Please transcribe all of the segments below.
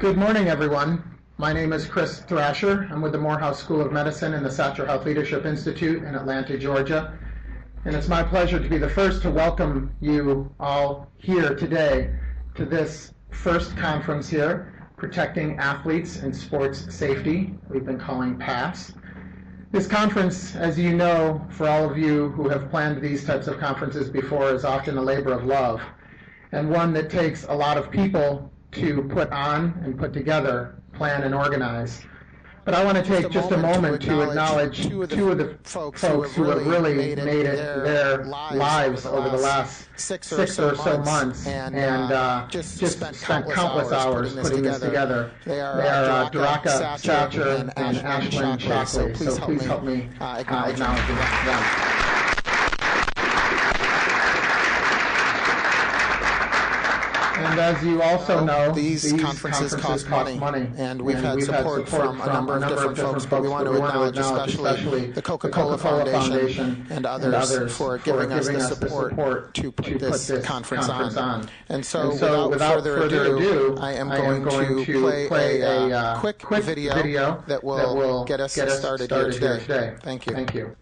Good morning, everyone. My name is Chris Thrasher. I'm with the Morehouse School of Medicine and the Satcher Health Leadership Institute in Atlanta, Georgia. And it's my pleasure to be the first to welcome you all here today to this first conference here, Protecting Athletes and Sports Safety, we've been calling PASS. This conference, as you know, for all of you who have planned these types of conferences before, is often a labor of love, and one that takes a lot of people to put on and put together, plan and organize. But I want to take just a moment to acknowledge two of the folks who have really made it their lives over the last six or so months and just spent countless hours putting this together. They are Duraka Satcher and Ashlyn Shockley. So please help me acknowledge them. And as you also know, these conferences cost money. And we've had support from a number of different folks, but we want to acknowledge especially the Coca-Cola Foundation and others for giving us the support to put this conference on. And so without further ado, I am going to play a quick video that will get us started here today. Thank you.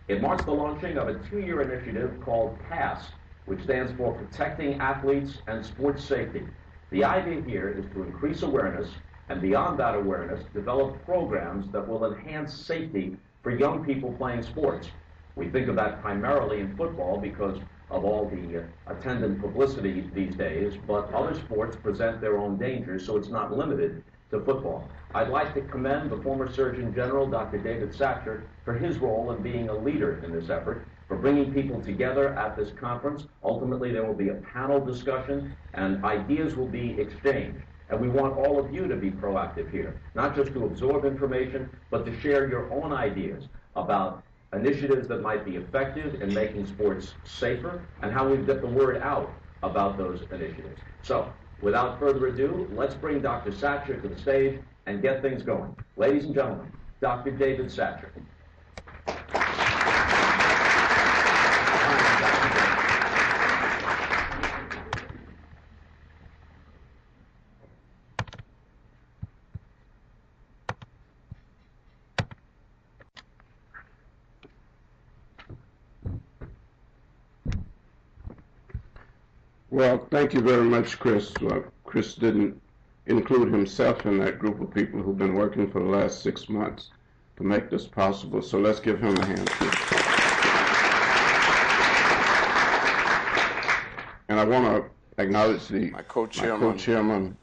It marks the launching of a 2-year initiative called PASS, which stands for Protecting Athletes and Sports Safety. The idea here is to increase awareness, and beyond that awareness, develop programs that will enhance safety for young people playing sports. We think of that primarily in football because of all the attendant publicity these days, but other sports present their own dangers, so it's not limited to football. I'd like to commend the former Surgeon General, Dr. David Satcher, for his role in being a leader in this effort, for bringing people together at this conference. Ultimately, there will be a panel discussion and ideas will be exchanged. And we want all of you to be proactive here, not just to absorb information, but to share your own ideas about initiatives that might be effective in making sports safer and how we get the word out about those initiatives. So, without further ado, let's bring Dr. Satcher to the stage and get things going. Ladies and gentlemen, Dr. David Satcher. Well, thank you very much, Chris. Chris didn't include himself in that group of people who've been working for the last 6 months to make this possible. So let's give him a hand, too. And I want to acknowledge my co-chairman,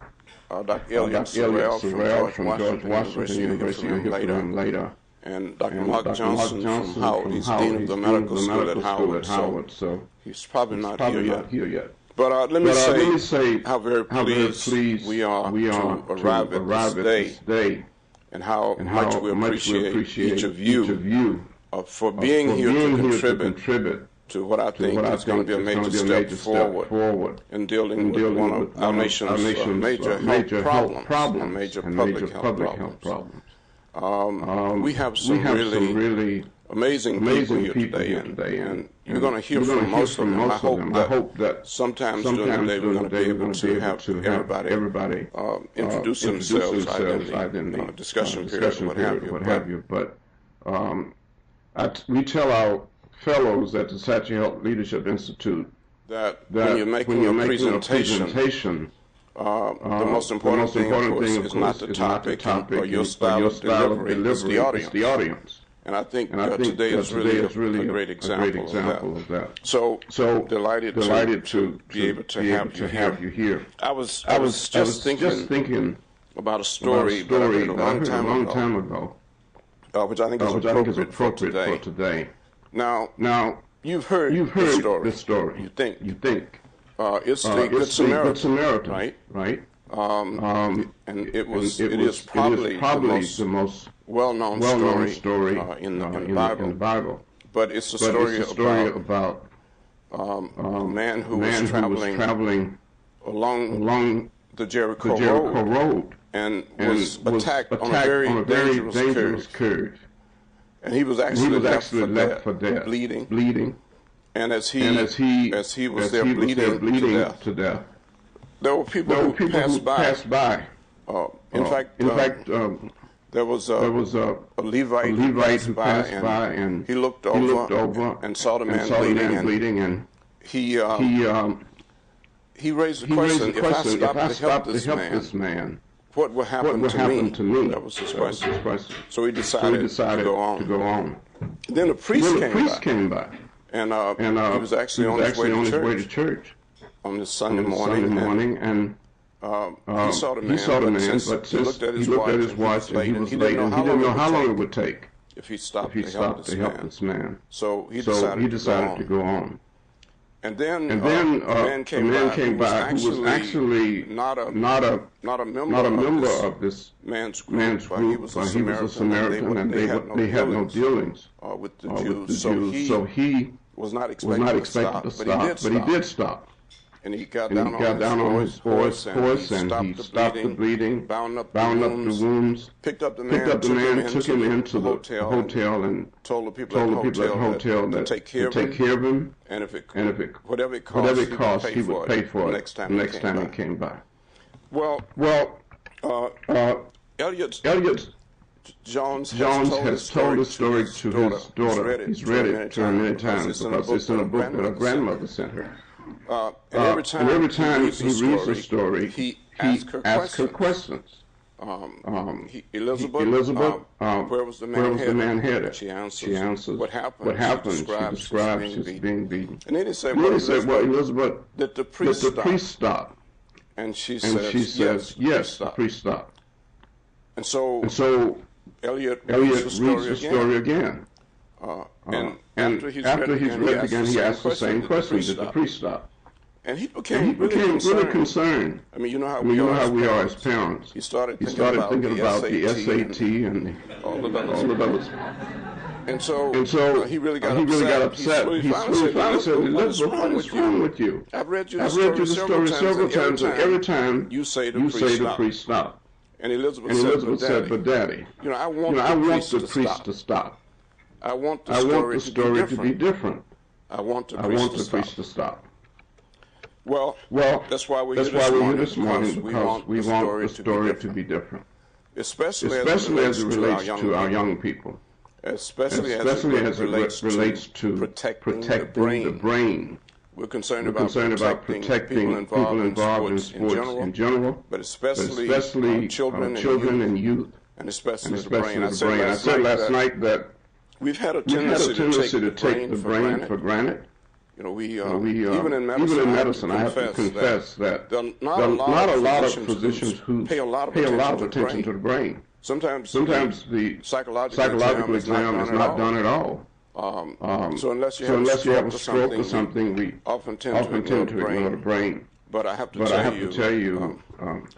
Dr. Elliot Sorrell from George Washington University. You'll hear from him later. And Dr. Mark Johnson from Howard. He's Dean of the Medical School at Howard, so he's probably not here yet. But let me say how very pleased we are to arrive at this day and how much we appreciate each of you for being here to contribute to what I think is going to be a major step forward in dealing with one of our nation's major health problems and major public health problems. We have some really amazing people here today, and you're going to hear from most of them. I hope that sometimes during the day we're going to be able to have everybody introduce themselves in the discussion period and what have you. But we tell our fellows at the Satcher Health Leadership Institute that when you're making a presentation, the most important thing, of course, is not the topic or your style of delivery, it's the audience. And I think today is really a great example of that. So delighted to be able to have you here. I was just thinking about a story that I heard a long time ago, which I think is appropriate for today. Now you've heard this story. You think it's the Good Samaritan, right? And it is probably the most well-known story in the Bible. But it's a story about a man who was traveling along the Jericho Road and was attacked on a very dangerous curve. And he was actually left for dead, bleeding. And as he was there bleeding to death, there were people who passed by. In fact, there was a Levite who passed by, and he looked over and saw the man bleeding, and he raised the question: if I stop to help this man, what will happen to me? That was his question. So he decided to go on. Then the priest came by. And he was actually on his way to church on this Sunday morning, and he saw the man, but he looked at his watch, and he was late, and he didn't know how long it would take if he stopped to help this man. So he decided to go on. And then a man came by who was actually not a member of this man's group, but he was a Samaritan, and they had no dealings with the Jews. So he was not expected to stop, but he did stop. And he got down on his horse, and he stopped the bleeding, bound up the wounds, picked up the man, took him into the hotel, and told the people at the hotel that to take care of him, and whatever it cost, he would pay for it the next time he came by. Well, Elliot Jones has told the story to his daughter. He's read it to her many times because it's in a book that her grandmother sent her. And every time he reads the story, he asks her questions. Elizabeth, where was the man headed? She answers, what happened? She describes his being beaten. And then he said, well, Elizabeth, did the priest stop? And she says, yes, the priest stopped. And so Elliot reads the story again. And after he's read it again, he asks the same question: did the priest stop? And he became really concerned. I mean, you know how we are as parents. He started thinking about the SAT and all of those. And so he really got upset. He finally said, Elizabeth, what is wrong with you? I've read you the story several times, and every time you say the priest stop. And Elizabeth said, but Daddy, I want the priest to stop. I want the story to be different. I want the priest to stop. Well, that's why we're here this morning, because we want the story to be different. Especially as it relates to our young people. Especially as it relates to protecting the brain. We're concerned about protecting people involved in sports in general, but especially children and youth, and especially the brain. I said last night that we've had a tendency to take the brain for granted. Even in medicine, I have to confess that there are not a lot of physicians who pay a lot of attention to the brain. Sometimes the psychological exam is not done at all. So unless you have a stroke or something, we often tend to ignore the brain. But I have to tell you,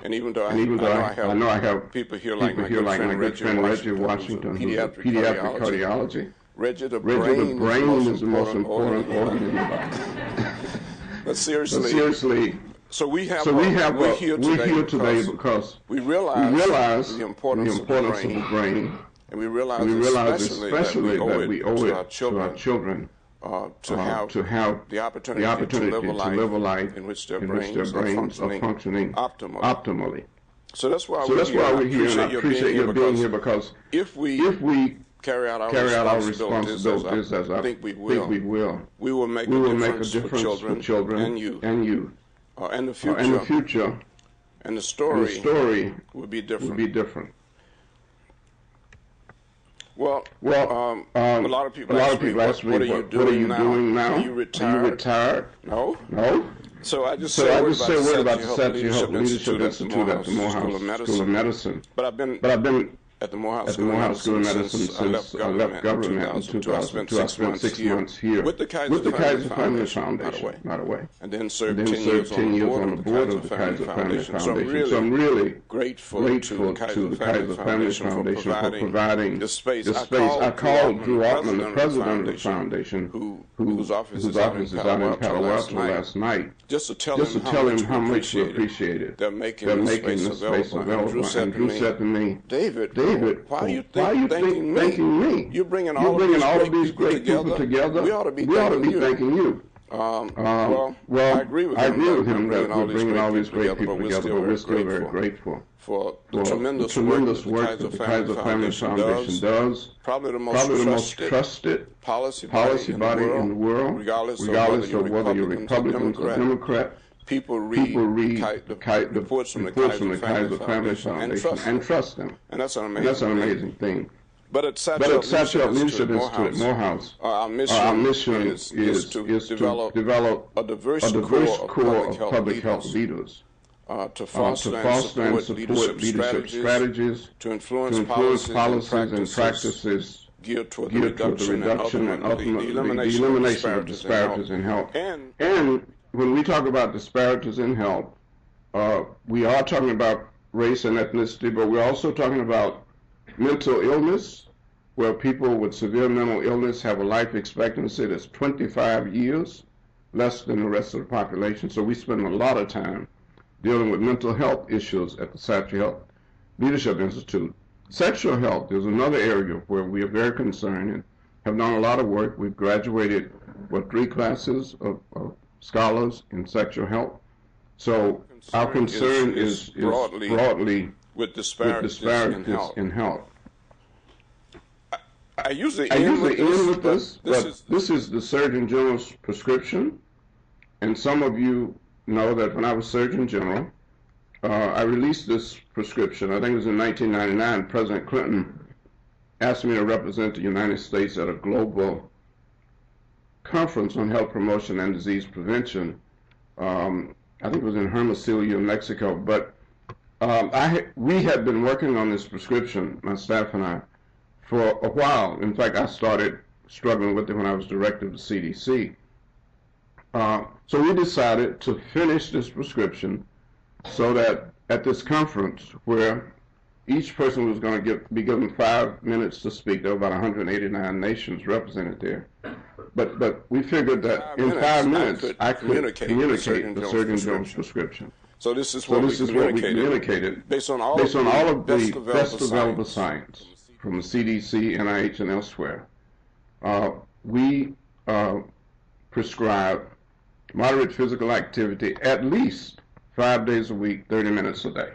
and even though I know I have people here like my good friend Reggie Washington, who's a pediatric cardiology. Reggie, the brain is the most important organ in the body. But seriously, we're here today because we realize the importance of the brain, and we realize especially that we owe it to our children to have the opportunity to live a life in which their brains are functioning optimally. So that's why we're here, and I appreciate your being here, because if we carry out our responsibilities as I think we will, we will make a difference for children and youth, and the future, and the story will be different. Well, a lot of people ask me, what are you doing now? Are you retired? No. So I just say a word about the Satcher Health Leadership Institute at the Morehouse School of Medicine. But I've been at the Morehouse School of Medicine since I left government in 2002. I spent 6 months here with the Kaiser Family Foundation, by the way. And then served 10 years on the board of the Kaiser Family Foundation. So I'm really grateful to the Kaiser Family Foundation for providing this space. I called Drew Altman, the president of the foundation, whose office is out in Palo Alto last night, just to tell him how much we appreciate it. They're making this space available. And Drew said to me, David, David, why are you thanking me? You're bringing all of these great people together. We ought to be thanking you. Well, I agree with him that we're bringing all these great people together, but we're still very grateful for the tremendous work that the Kaiser Family Foundation does. Probably the most trusted policy body in the world, regardless of whether you're Republican or Democrat. People read the reports from the Kaiser Family Foundation and trust them. And that's an amazing thing. But at Satchel Leadership Institute at Morehouse, our mission is to develop a diverse core of public health leaders to foster and support leadership strategies, to influence policies and practices geared toward the reduction and ultimately the elimination of disparities in health. And when we talk about disparities in health, we are talking about race and ethnicity, but we're also talking about mental illness, where people with severe mental illness have a life expectancy that's 25 years less than the rest of the population. So we spend a lot of time dealing with mental health issues at the Satchel Health Leadership Institute. Sexual health is another area where we are very concerned and have done a lot of work. We've graduated, 3 classes of scholars in sexual health. So our concern is broadly with disparities in health. I usually end with this, but this is the Surgeon General's prescription. And some of you know that when I was Surgeon General, I released this prescription. I think it was in 1999. President Clinton asked me to represent the United States at a global conference on health promotion and disease prevention. I think it was in Hermosillo, Mexico. But we had been working on this prescription, my staff and I, for a while. In fact, I started struggling with it when I was director of the CDC. So we decided to finish this prescription so that at this conference, where each person was going to be given 5 minutes to speak, there were about 189 nations represented there. But we figured that in 5 minutes, I could communicate the Surgeon General's prescription. So this is what we communicated based on all of the best available science from the CDC, NIH, and elsewhere. We prescribe moderate physical activity at least 5 days a week, 30 minutes a day.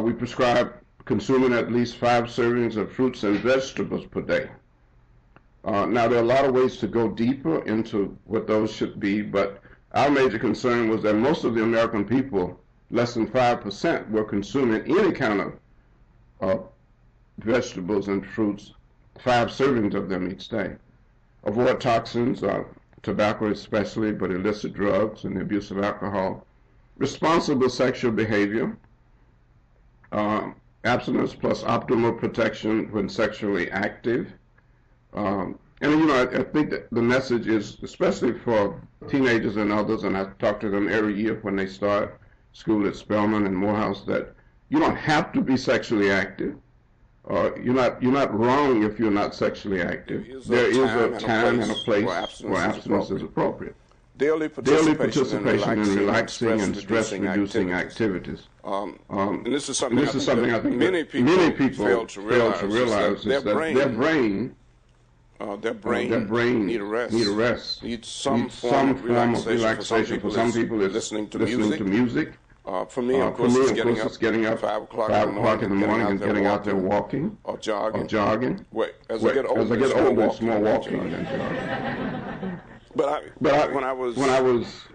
We prescribe consuming at least 5 servings of fruits and vegetables per day. Now, there are a lot of ways to go deeper into what those should be, but our major concern was that most of the American people, less than 5%, were consuming any kind of vegetables and fruits, 5 servings of them each day. Avoid toxins, tobacco especially, but illicit drugs and the abuse of alcohol. Responsible sexual behavior, abstinence plus optimal protection when sexually active. And, I think that the message is, especially for teenagers and others, and I talk to them every year when they start school at Spelman and Morehouse, that you don't have to be sexually active. You're not wrong if you're not sexually active. There is a time and a place where abstinence is appropriate. Daily participation in relaxing and stress-reducing activities. And this is something I think many people fail to realize is that their brain need a rest. Need some form of relaxation. For some people, it's listening to music. For me, of course, it's getting up 5 o'clock in the morning and getting out there walking or jogging. As I get older, it's more walking than jogging. But when I was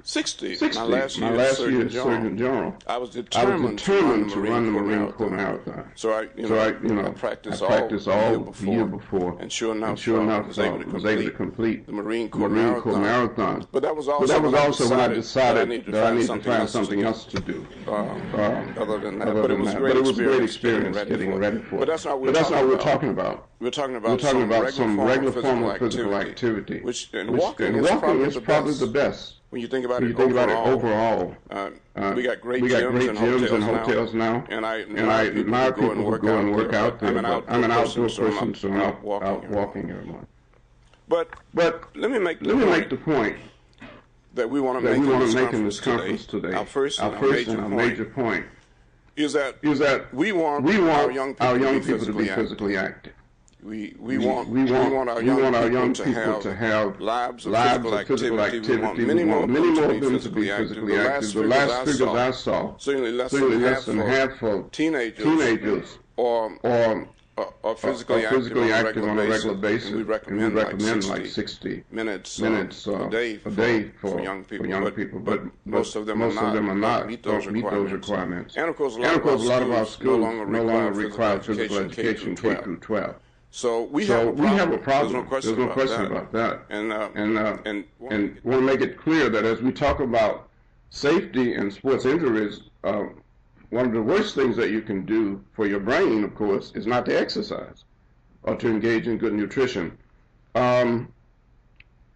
60, my last year as Surgeon General, I was determined to run the Marine Corps Marathon. So I practiced all the year before, and sure enough, I was able to complete the Marine Corps Marathon. But that was also when I decided that I needed to find something else to do other than that. But it was a great experience getting ready for it. But that's not what we're talking about. We're talking about some regular form of physical activity, and walking is probably the best. When you think about it overall, we got great gyms and hotels now, and I admire people who go and work out there. I'm an outdoor person, so I'm out walking every morning. But let me make the point that we want to make in this conference today. Our first and our major point is that we want our young people to be physically active. We want our young people to have lives of physical activity. We want many more of them to be physically active. The last figures I saw, certainly less than half of teenagers are physically active on a regular basis. And we recommend like 60 minutes a day for young people. But most of them are not meet those requirements. And of course, a lot of our schools no longer require physical education K through 12. So we have a problem. There's no question about that. And want to make it clear that as we talk about safety and sports injuries, one of the worst things that you can do for your brain, of course, is not to exercise or to engage in good nutrition.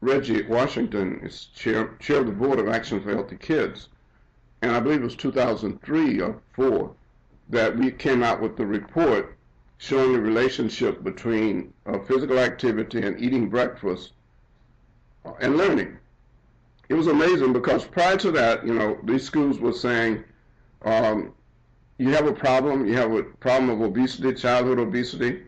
Reggie Washington is chair of the board of Action for Healthy Kids, and I believe it was 2003 or 4 that we came out with the report showing the relationship between physical activity and eating breakfast and learning. It was amazing because prior to that, these schools were saying, you have a problem of obesity, childhood obesity,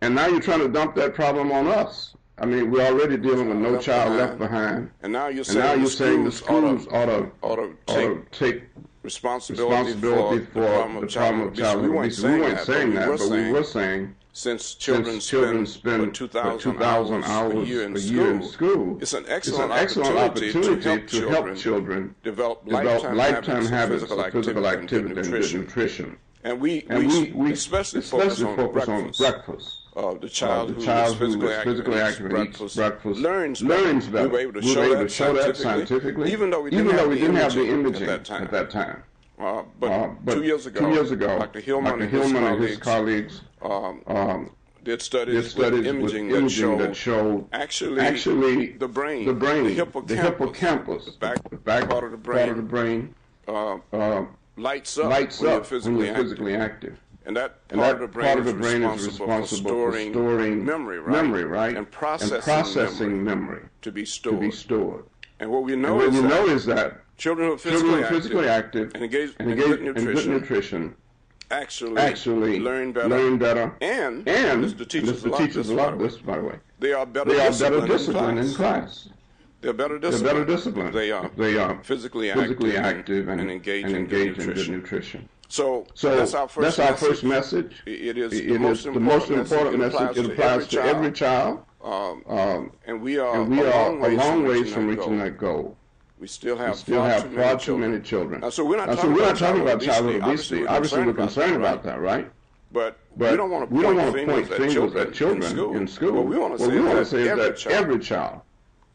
and now you're trying to dump that problem on us. I mean, we're already dealing with No Child Left Behind. And now you're saying the schools ought to take responsibility for the problem of childhood obesity. We weren't saying that, but we were saying since children spend 2,000 hours a year in school, it's an excellent opportunity to help children develop lifetime habits of physical activity and good nutrition. And we especially focus on breakfast. The child who is physically active and eats breakfast learns better. We were able to show that scientifically, even though we didn't have the imaging at that time. But 2 years ago, Dr. Hillman and his colleagues did studies with imaging that showed actually the brain, the hippocampus, the back part of the brain lights up when you're physically active. And that part of the brain is responsible for storing memory, right? And processing memory to be stored. And what we know is that children who are physically active and engage in good nutrition actually learn better. And the teachers love this, by the way. They are better disciplined in class. They're better disciplined. They are physically active and engage in good nutrition. So that's our first message. It is the most important message. It applies to every child. And we are a long ways from reaching that goal. We still have far too many children. So we're not talking about childhood obesity. Obviously, we're concerned about that, right? But we don't want to point fingers at children in school. What we want to say is that every child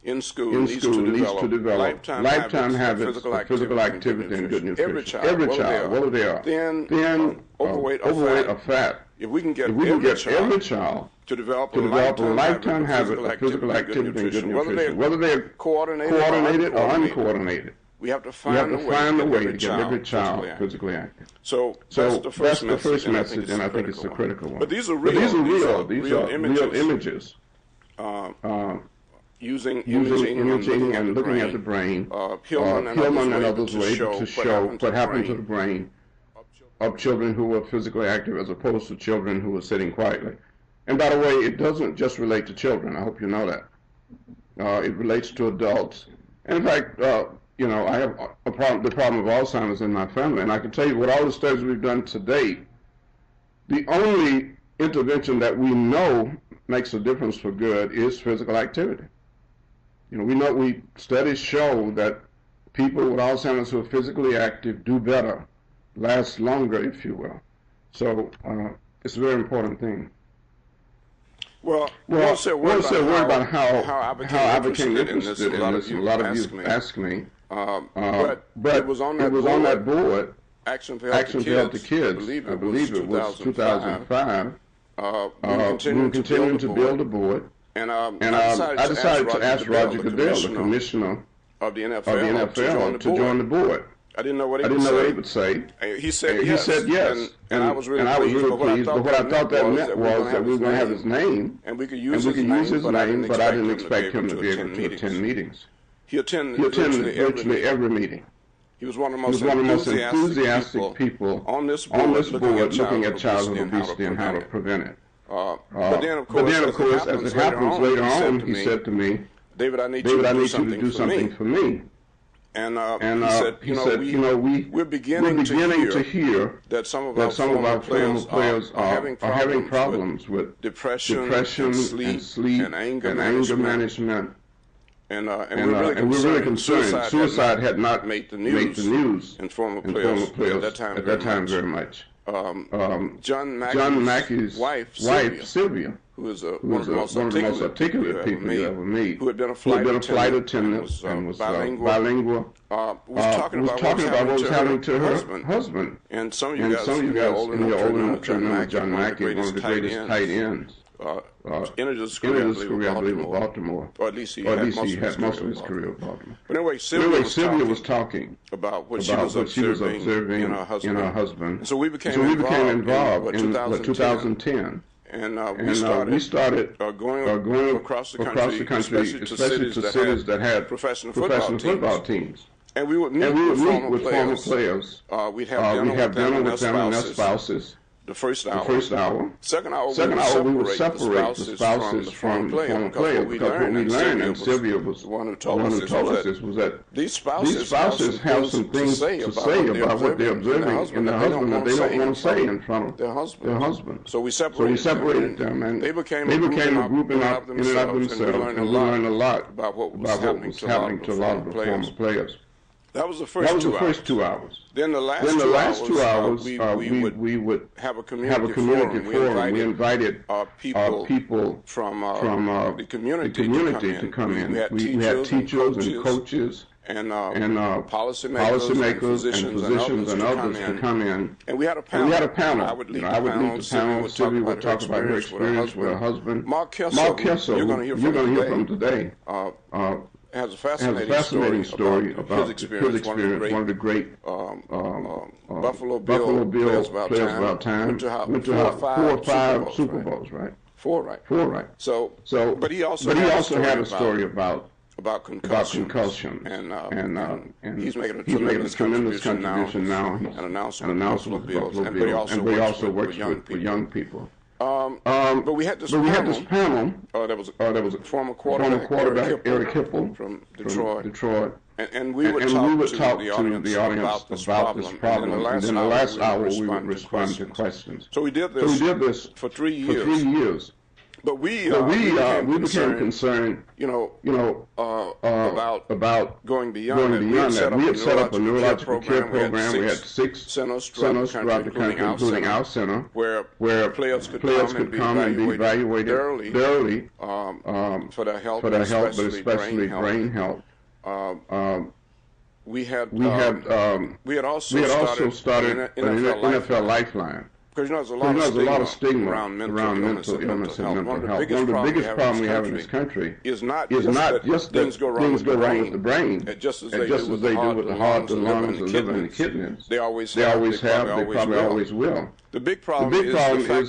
in school needs to develop lifetime habits of physical activity and good nutrition. Every child, whether they are thin, overweight, or fat. If we can get every child to develop a lifetime habit of physical activity and good nutrition, whether they're coordinated or uncoordinated, we have to find a way to get every child physically active. So that's the first message, and I think it's a critical one. But these are real images. Using imaging and looking at the brain, Hillman and others were able to show what happened to the brain of children who were physically active as opposed to children who were sitting quietly. And by the way, it doesn't just relate to children. I hope you know that. It relates to adults. And in fact, I have the problem of Alzheimer's in my family, and I can tell you with all the studies we've done to date, the only intervention that we know makes a difference for good is physical activity. Studies show that people with Alzheimer's who are physically active do better, last longer, if you will. So it's a very important thing. Well, I won't say a word about how I became interested in this. A lot of you ask me. But it was on that board, Action for Healthy Kids. I believe it was 2005. We were continuing to build a board. And I decided to ask Roger Goodell, the commissioner of the NFL, to join the board. I didn't know what he would say. He said yes. And I was really pleased. But what I thought that meant was that we were going to have his name, and we could use his name, but I didn't expect him to be able to attend meetings. He attended virtually every meeting. He was one of the most enthusiastic people on this board looking at childhood obesity and how to prevent it. But then, of course, as it happens later on, he said to me, David, I need you to do something for me. And he said, we're beginning to hear that some of our former players are having problems with depression and sleep and anger management. And we're really concerned. Suicide had not made the news in former players at that time very much. John Mackey's wife, Sylvia, who is one of the most articulate people you ever meet, who had been a flight attendant and was bilingual, was talking about what was happening to her husband. And some of you guys in your older enough to remember John Mackey, one of the greatest tight ends. Ended his career, I believe, in Baltimore. Or at least he had most of his career in Baltimore. But anyway, Sylvia was talking about what she was observing in her husband. And so we became involved in 2010. And we started going across the country, especially to cities that had professional football teams. And we would meet with former players. We'd have dinner with them and their spouses. The first hour. Second hour, we would separate the spouses from the former players, because what we learned, and Sylvia was the one who told us this, was that these spouses have some things to say about what they're observing in their husband that they don't want to say in front of their husband. So we separated them, and they became a group in and of themselves, and we learned a lot about what was happening to a lot of the former players. That was the first 2 hours. Then the last 2 hours, we would have a community forum. We invited people from the community to come in. We had teachers and coaches and policymakers and physicians and others to come in. And we had a panel. I would lead the panel. Sylvia would talk about her experience with her husband. Mark Kessel, you're going to hear from today. Has a fascinating story about his experience. One of the great Buffalo Bill players of our time. Went to 4 or 5 Super Bowls, right? 4, right. So, but he also had a story about concussion, and he's making a tremendous contribution now. He's an announcer with Bills, but he also works with young people. But we had this panel. There was a former quarterback, Eric Hipple from Detroit. And we would talk to the audience about this problem. And then the last hour we would respond to questions. So we did this for 3 years. But we became concerned, about going beyond that. We had set up a neurological care program. We had 6 centers throughout the country, including our center, where players could come and be evaluated thoroughly for their health, but especially brain health. We had also started an NFL Lifeline. Because there's a lot of stigma around mental illness and mental health. One of the biggest problems we have in this country is not just that things go wrong with the brain, just as they do with the heart, the lungs, the liver, and the kidneys. They always have, they probably always will. The big problem is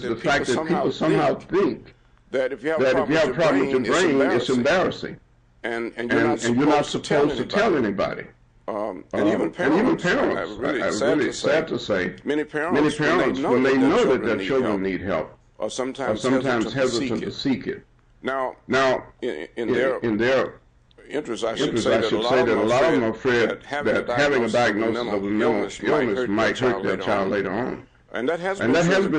the fact that people somehow think that if you have a problem with your brain, it's embarrassing. And you're not supposed to tell anybody. And even parents, really sad to say, many parents when they know that their children need help, are sometimes hesitant to seek it. Now, in their interest, I should say that a lot of them are afraid that having a diagnosis of a mental illness might hurt their child later on. And that has been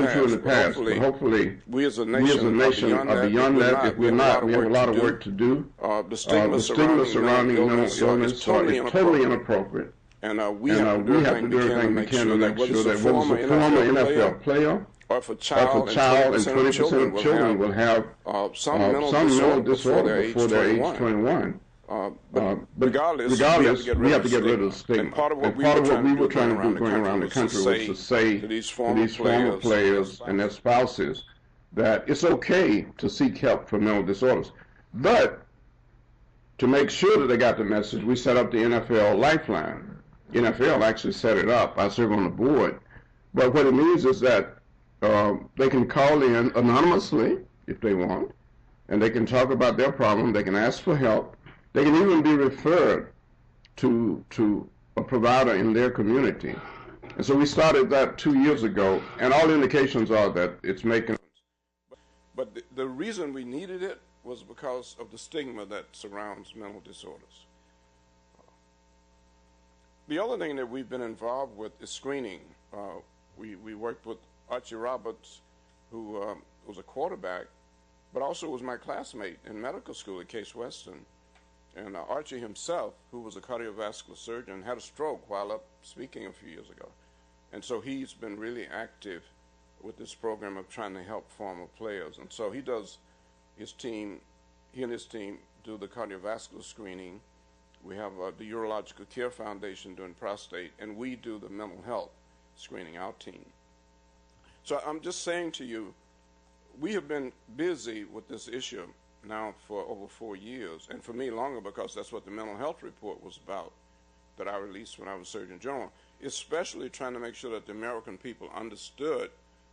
true in the past, but hopefully we as a nation are beyond that. If we're not, we have a lot of work to do. The stigma surrounding mental illness is totally inappropriate. And we have to do everything we can to make sure that whether it's a former NFL player or if a child, and 20% of children will have some mental disorder before they're age 21. But regardless, we have to get rid of the stigma. And part of what we were trying to do going around the country was to say to these former players and their spouses that it's okay to seek help for mental disorders. But to make sure that they got the message, we set up the NFL Lifeline. NFL actually set it up. I serve on the board. But what it means is that they can call in anonymously if they want, and they can talk about their problem. They can ask for help. They can even be referred to provider in their community. And so we started that 2 years ago, and all indications are that it's making. But the reason we needed it was because of the stigma that surrounds mental disorders. The other thing that we've been involved with is screening. We worked with Archie Roberts, who was a quarterback, but also was my classmate in medical school at Case Western. And Archie himself, who was a cardiovascular surgeon, had a stroke while up speaking a few years ago. And so he's been really active with this program of trying to help former players. And so he and his team do the cardiovascular screening. We have the Urological Care Foundation doing prostate, and we do the mental health screening, our team. So I'm just saying to you, we have been busy with this issue now for over 4 years, and for me longer, because that's what the mental health report was about that I released when I was Surgeon General, especially trying to make sure that the American people understood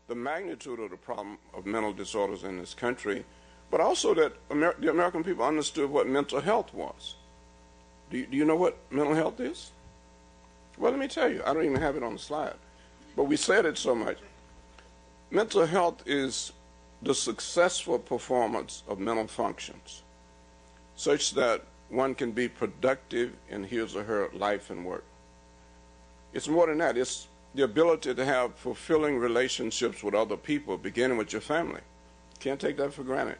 the magnitude of the problem of mental disorders in this country, but also that the American people understood what mental health was. Do you know what mental health is? Well, let me tell you. I don't even have it on the slide, but we said it so much. Mental health is the successful performance of mental functions such that one can be productive in his or her life and work. It's more than that. It's the ability to have fulfilling relationships with other people, beginning with your family. Can't take that for granted.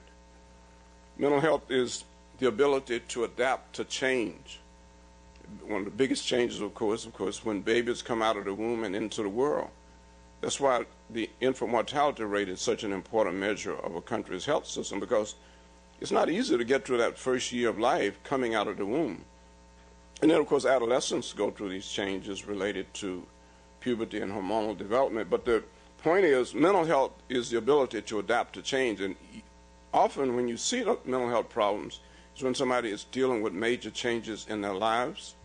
Mental health is the ability to adapt to change. One of the biggest changes, of course, when babies come out of the womb and into the world. That's why the infant mortality rate is such an important measure of a country's health system, because it's not easy to get through that first year of life coming out of the womb. And then, of course, adolescents go through these changes related to puberty and hormonal development. But the point is, mental health is the ability to adapt to change. And often when you see mental health problems, it's when somebody is dealing with major changes in their lives.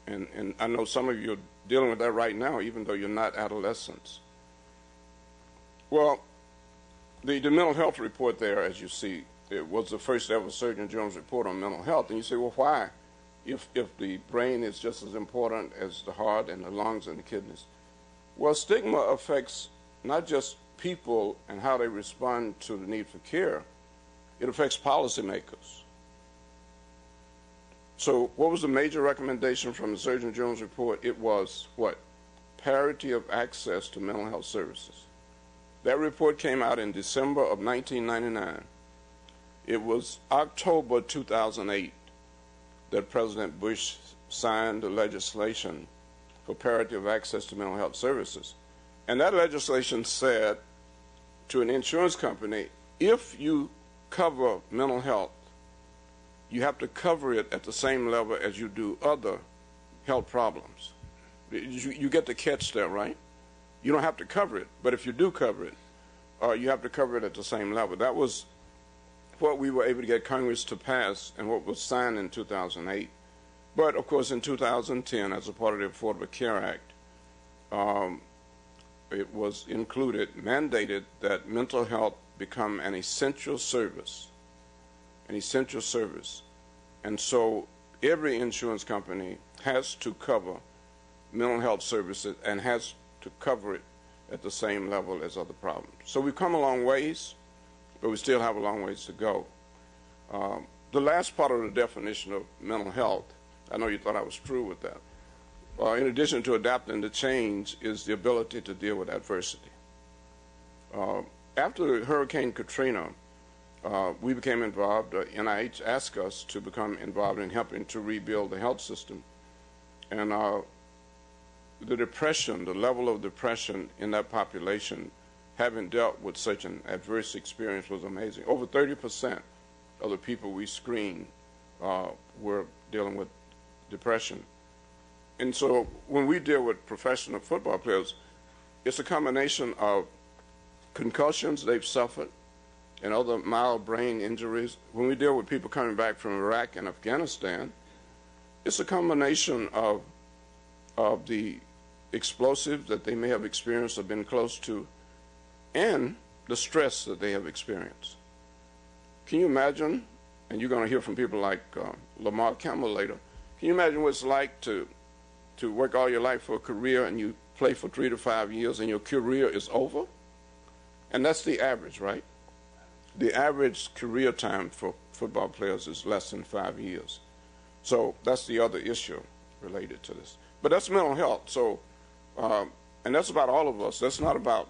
And I know some of you are dealing with that right now, even though you're not adolescents. Well, the mental health report there, as you see, it was the first ever Surgeon General's report on mental health. And you say, well, why? If the brain is just as important as the heart and the lungs and the kidneys. Well, stigma affects not just people and how they respond to the need for care. It affects policymakers. So what was the major recommendation from the Surgeon General's report? It was what? Parity of access to mental health services. That report came out in December of 1999. It was October 2008 that President Bush signed the legislation for parity of access to mental health services. And that legislation said to an insurance company, if you cover mental health, you have to cover it at the same level as you do other health problems. You get the catch there, right? You don't have to cover it, but if you do cover it, you have to cover it at the same level. That was what we were able to get Congress to pass and what was signed in 2008. But, of course, in 2010, as a part of the Affordable Care Act, it was mandated that mental health become an essential service. An essential service. And so every insurance company has to cover mental health services and has to cover it at the same level as other problems. So we've come a long ways, but we still have a long ways to go. The last part of the definition of mental health, I know you thought I was through with that. In addition to adapting to change, is the ability to deal with adversity. After Hurricane Katrina, we became involved. NIH asked us to become involved in helping to rebuild the health system. And the depression, the level of depression in that population, having dealt with such an adverse experience, was amazing. Over 30% of the people we screened were dealing with depression. And so when we deal with professional football players, it's a combination of concussions they've suffered and other mild brain injuries. When we deal with people coming back from Iraq and Afghanistan, it's a combination of the explosives that they may have experienced or been close to, and the stress that they have experienced. Can you imagine, and you're going to hear from people like Lamar Campbell later, can you imagine what it's like to to work all your life for a career and you play for 3 to 5 years and your career is over? And that's the average, right? The average career time for football players is less than 5 years. So that's the other issue related to this. But that's mental health. So, and that's about all of us. That's not about,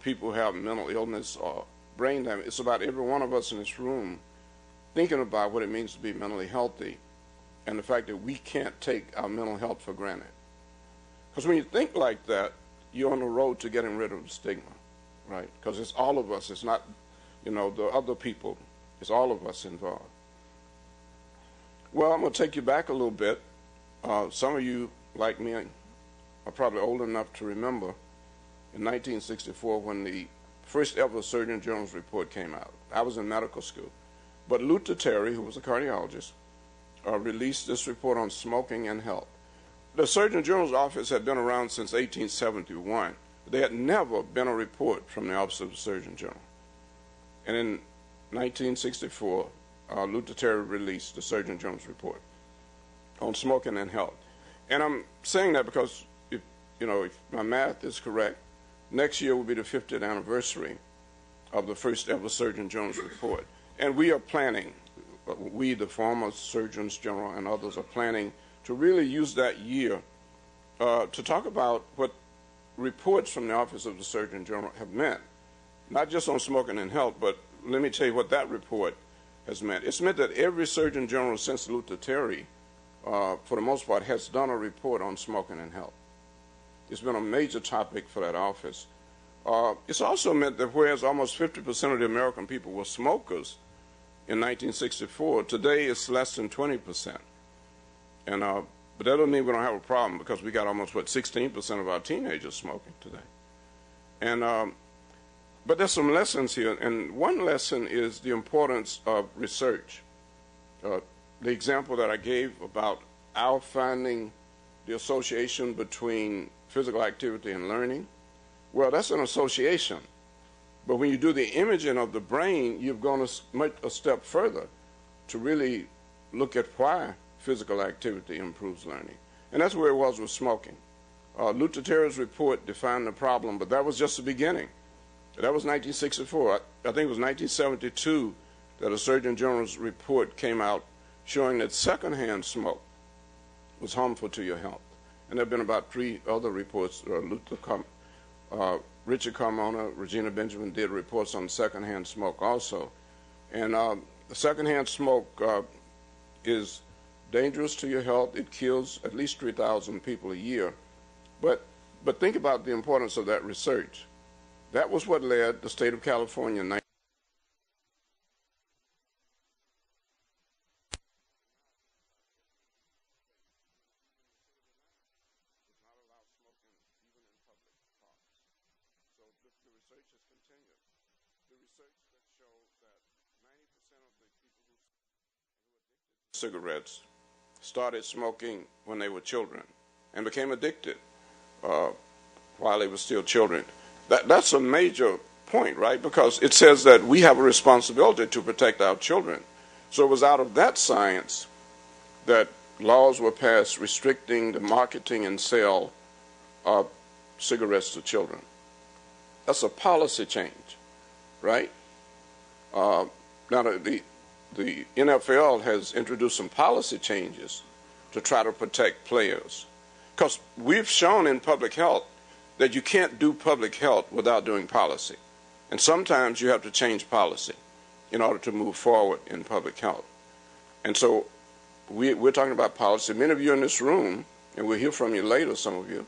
people who have mental illness or brain damage. It's about every one of us in this room thinking about what it means to be mentally healthy and the fact that we can't take our mental health for granted. Because when you think like that, you're on the road to getting rid of the stigma, right? Because it's all of us. It's not, the other people. It's all of us involved. Well, I'm going to take you back a little bit. Some of you, like me, are probably old enough to remember in 1964 when the first ever Surgeon General's report came out. I was in medical school. But Luther Terry, who was a cardiologist, released this report on smoking and health. The Surgeon General's office had been around since 1871. There had never been a report from the Office of the Surgeon General. And in 1964, Luther Terry released the Surgeon General's report on smoking and health. And I'm saying that because, if my math is correct, next year will be the 50th anniversary of the first ever Surgeon General's report. And we are planning, we, the former Surgeons General and others, are planning to really use that year to talk about what reports from the Office of the Surgeon General have meant, not just on smoking and health, but let me tell you what that report has meant. It's meant that every Surgeon General since Luther Terry, for the most part, has done a report on smoking and health. It's been a major topic for that office. It's also meant that whereas almost 50% of the American people were smokers in 1964, today it's less than 20%. And but that doesn't mean we don't have a problem, because we got almost 16% of our teenagers smoking today. And but there's some lessons here, and one lesson is the importance of research. The example that I gave about our finding the association between physical activity and learning, well, that's an association. But when you do the imaging of the brain, you've gone a step further to really look at why physical activity improves learning. And that's where it was with smoking. Luther Terry's report defined the problem, but that was just the beginning. That was 1964. I think it was 1972 that a Surgeon General's report came out showing that secondhand smoke was harmful to your health. And there have been about 3 other reports. Richard Carmona, Regina Benjamin did reports on secondhand smoke also. And secondhand smoke is dangerous to your health. It kills at least 3,000 people a year. But think about the importance of that research. That was what led the state of California in cigarettes started smoking when they were children and became addicted while they were still children. That's a major point, right? Because it says that we have a responsibility to protect our children. So it was out of that science that laws were passed restricting the marketing and sale of cigarettes to children. That's a policy change, right? Now, the NFL has introduced some policy changes to try to protect players. Because we've shown in public health that you can't do public health without doing policy. And sometimes you have to change policy in order to move forward in public health. And so we're talking about policy. Many of you in this room, and we'll hear from you later, some of you,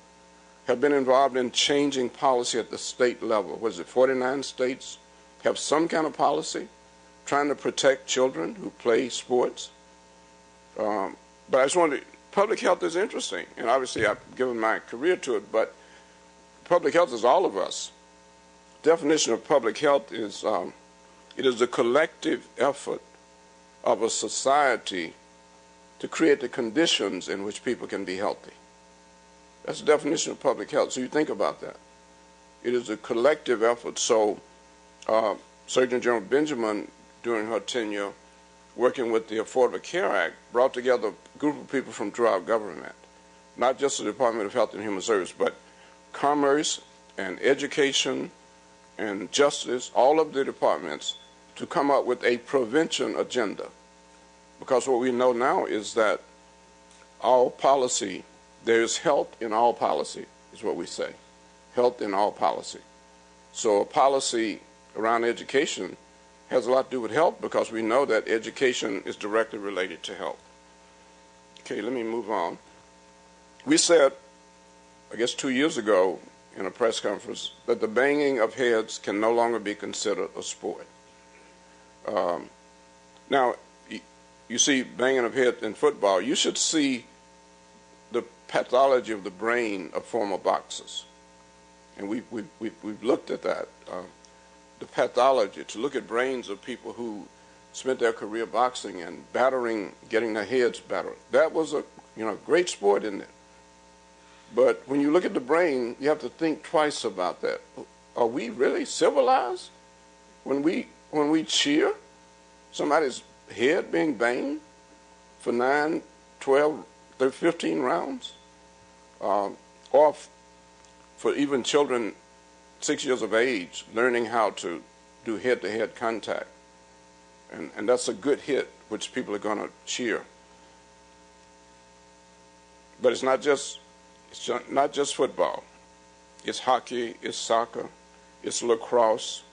have been involved in changing policy at the state level. What is it, 49 states have some kind of policy trying to protect children who play sports. But I just wanted to, public health is interesting, and obviously I've given my career to it, but public health is all of us. Definition of public health is it is the collective effort of a society to create the conditions in which people can be healthy. That's the definition of public health. So you think about that. It is a collective effort. So Surgeon General Benjamin, during her tenure, working with the Affordable Care Act, brought together a group of people from throughout government not just the Department of Health and Human Services, but Commerce and Education and Justice, all of the departments, to come up with a prevention agenda. Because what we know now is that all policy, there's health in all policy, is what we say. Health in all policy. So a policy around education has a lot to do with health, because we know that education is directly related to health. Okay, let me move on. We said, I guess 2 years ago in a press conference, that the banging of heads can no longer be considered a sport. Now, you see banging of heads in football. You should see the pathology of the brain of former boxers. And we've looked at that. The pathology, to look at brains of people who spent their career boxing and battering, getting their heads battered. That was a great sport, isn't it? But when you look at the brain, you have to think twice about that. Are we really civilized when we cheer somebody's head being banged for 9, 12, 15 rounds? Or for even children 6 years of age learning how to do head-to-head contact. And that's a good hit, which people are going to cheer. But it's not just football. It's hockey, it's soccer, it's lacrosse,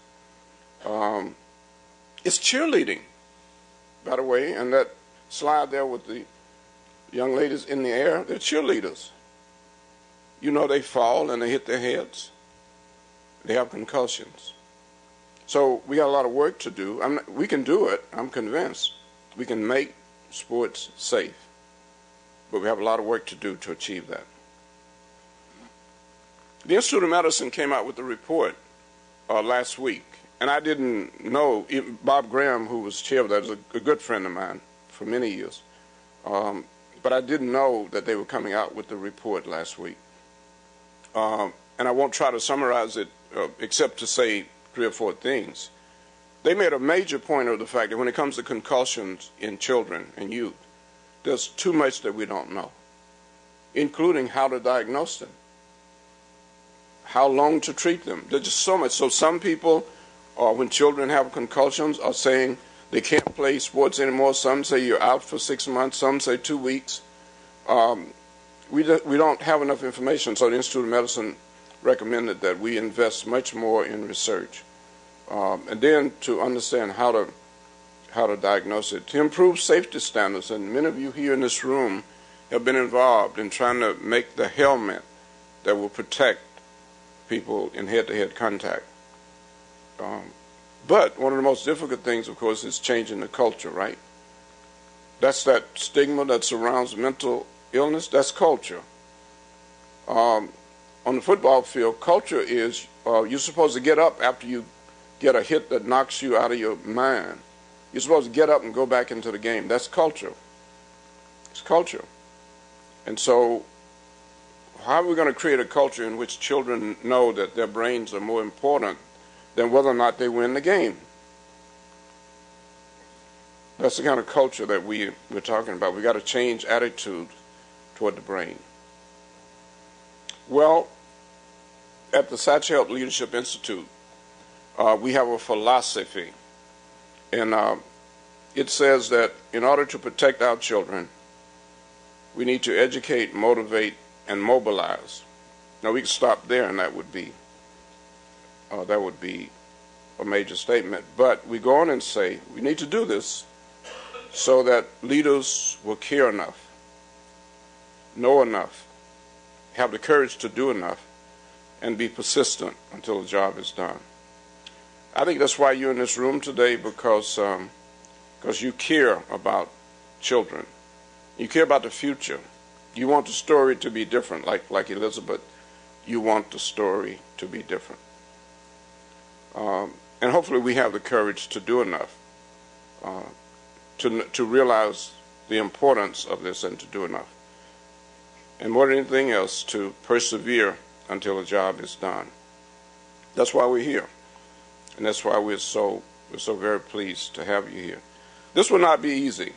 it's cheerleading, by the way. And that slide there with the young ladies in the air, they're cheerleaders. You know, they fall and they hit their heads. They have concussions. So we got a lot of work to do. We can do it, I'm convinced. We can make sports safe. But we have a lot of work to do to achieve that. The Institute of Medicine came out with a report last week. And I didn't know, Bob Graham, who was chair of that, is a good friend of mine for many years. But I didn't know that they were coming out with the report last week. And I won't try to summarize it except to say 3 or 4 things. They made a major point of the fact that when it comes to concussions in children and youth, there's too much that we don't know, including how to diagnose them, how long to treat them. There's just so much. So some people, when children have concussions, are saying they can't play sports anymore. Some say you're out for 6 months. Some say 2 weeks. We don't have enough information, so the Institute of Medicine recommended that we invest much more in research, and then to understand how to diagnose it, to improve safety standards. And many of you here in this room have been involved in trying to make the helmet that will protect people in head-to-head contact. But one of the most difficult things, of course, is changing the culture, right? That's that stigma that surrounds mental illness. That's culture. On the football field, culture is you're supposed to get up after you get a hit that knocks you out of your mind. You're supposed to get up and go back into the game. That's culture. It's culture. And so how are we going to create a culture in which children know that their brains are more important than whether or not they win the game? That's the kind of culture that we're talking about. We've got to change attitude toward the brain. Well, at the Satcher Health Leadership Institute, we have a philosophy, and it says that in order to protect our children, we need to educate, motivate, and mobilize. Now, we can stop there, and that would be a major statement. But we go on and say we need to do this so that leaders will care enough, know enough, have the courage to do enough, and be persistent until the job is done. I think that's why you're in this room today, because you care about children. You care about the future. You want the story to be different, like Elizabeth. You want the story to be different. And hopefully we have the courage to do enough to realize the importance of this and to do enough. And more than anything else, to persevere until the job is done. That's why we're here. And that's why we're so very pleased to have you here. This will not be easy.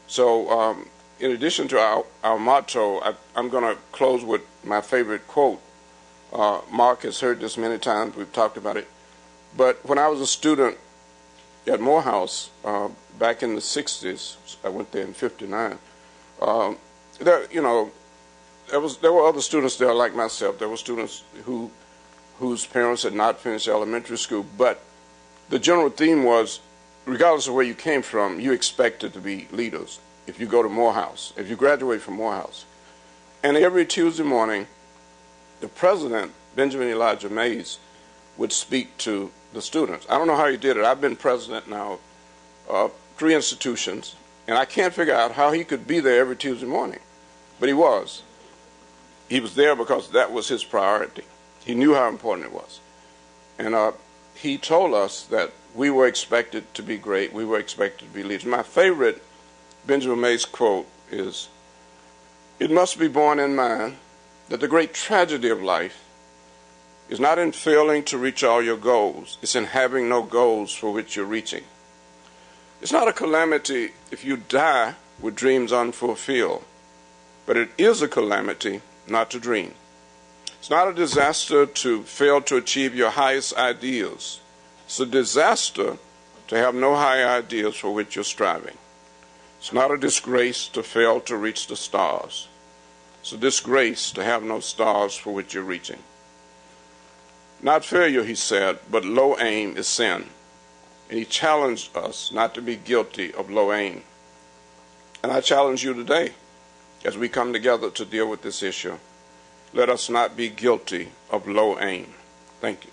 So in addition to our motto, I'm going to close with my favorite quote. Mark has heard this many times. We've talked about it. But when I was a student at Morehouse back in the 60s, I went there in '59, there were other students there like myself. There were students whose parents had not finished elementary school, but the general theme was, regardless of where you came from, you expected to be leaders if you go to Morehouse, if you graduate from Morehouse. And every Tuesday morning, the president, Benjamin Elijah Mays, would speak to the students. I don't know how he did it. I've been president now of 3 institutions, and I can't figure out how he could be there every Tuesday morning. But he was. He was there because that was his priority. He knew how important it was. And he told us that we were expected to be great. We were expected to be leaders. My favorite Benjamin Mays quote is, "It must be borne in mind that the great tragedy of life is not in failing to reach all your goals. It's in having no goals for which you're reaching. It's not a calamity if you die with dreams unfulfilled, but it is a calamity not to dream. It's not a disaster to fail to achieve your highest ideals. It's a disaster to have no high ideals for which you're striving. It's not a disgrace to fail to reach the stars. It's a disgrace to have no stars for which you're reaching. Not failure," he said, "but low aim is sin." And he challenged us not to be guilty of low aim. And I challenge you today, as we come together to deal with this issue, let us not be guilty of low aim. Thank you.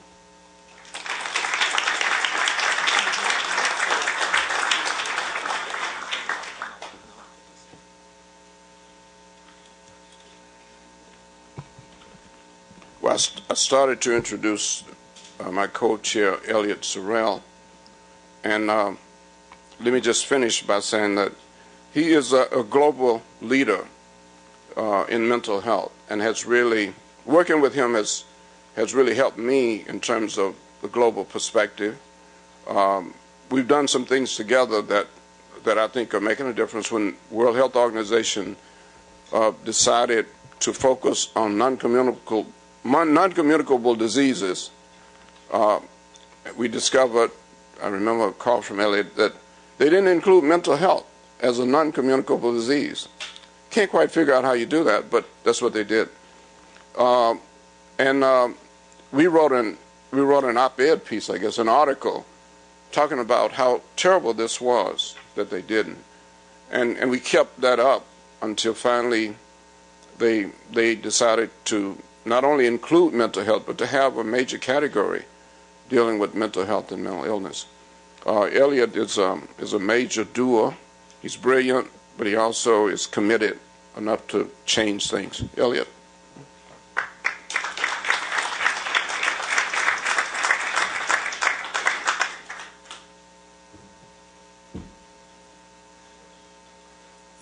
Well, I started to introduce my co-chair, Elliot Sorrell, and let me just finish by saying that he is a global leader in mental health, and has really, working with him has really helped me in terms of the global perspective. We've done some things together that I think are making a difference. When World Health Organization decided to focus on non-communicable diseases, we discovered, I remember a call from Elliot, that they didn't include mental health as a non-communicable disease. Can't quite figure out how you do that, but that's what they did. We wrote an op-ed piece, I guess, an article, talking about how terrible this was that they didn't. And we kept that up until finally they decided to not only include mental health, but to have a major category dealing with mental health and mental illness. Elliot is a major doer. He's brilliant, but he also is committed enough to change things. Elliot.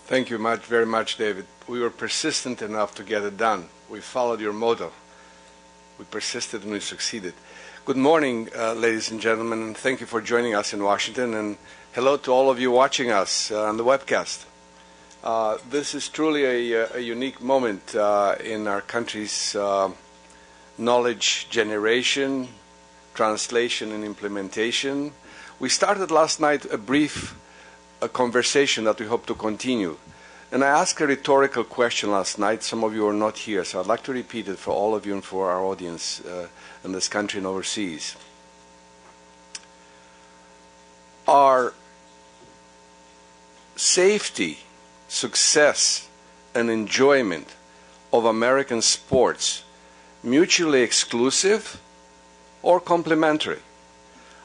Thank you very much, David. We were persistent enough to get it done. We followed your motto. We persisted and we succeeded. Good morning, ladies and gentlemen, and thank you for joining us in Washington, and hello to all of you watching us on the webcast. This is truly a unique moment in our country's knowledge generation, translation, and implementation. We started last night a brief conversation that we hope to continue. And I asked a rhetorical question last night. Some of you are not here, so I'd like to repeat it for all of you and for our audience in this country and overseas. Are safety, success, and enjoyment of American sports mutually exclusive or complementary?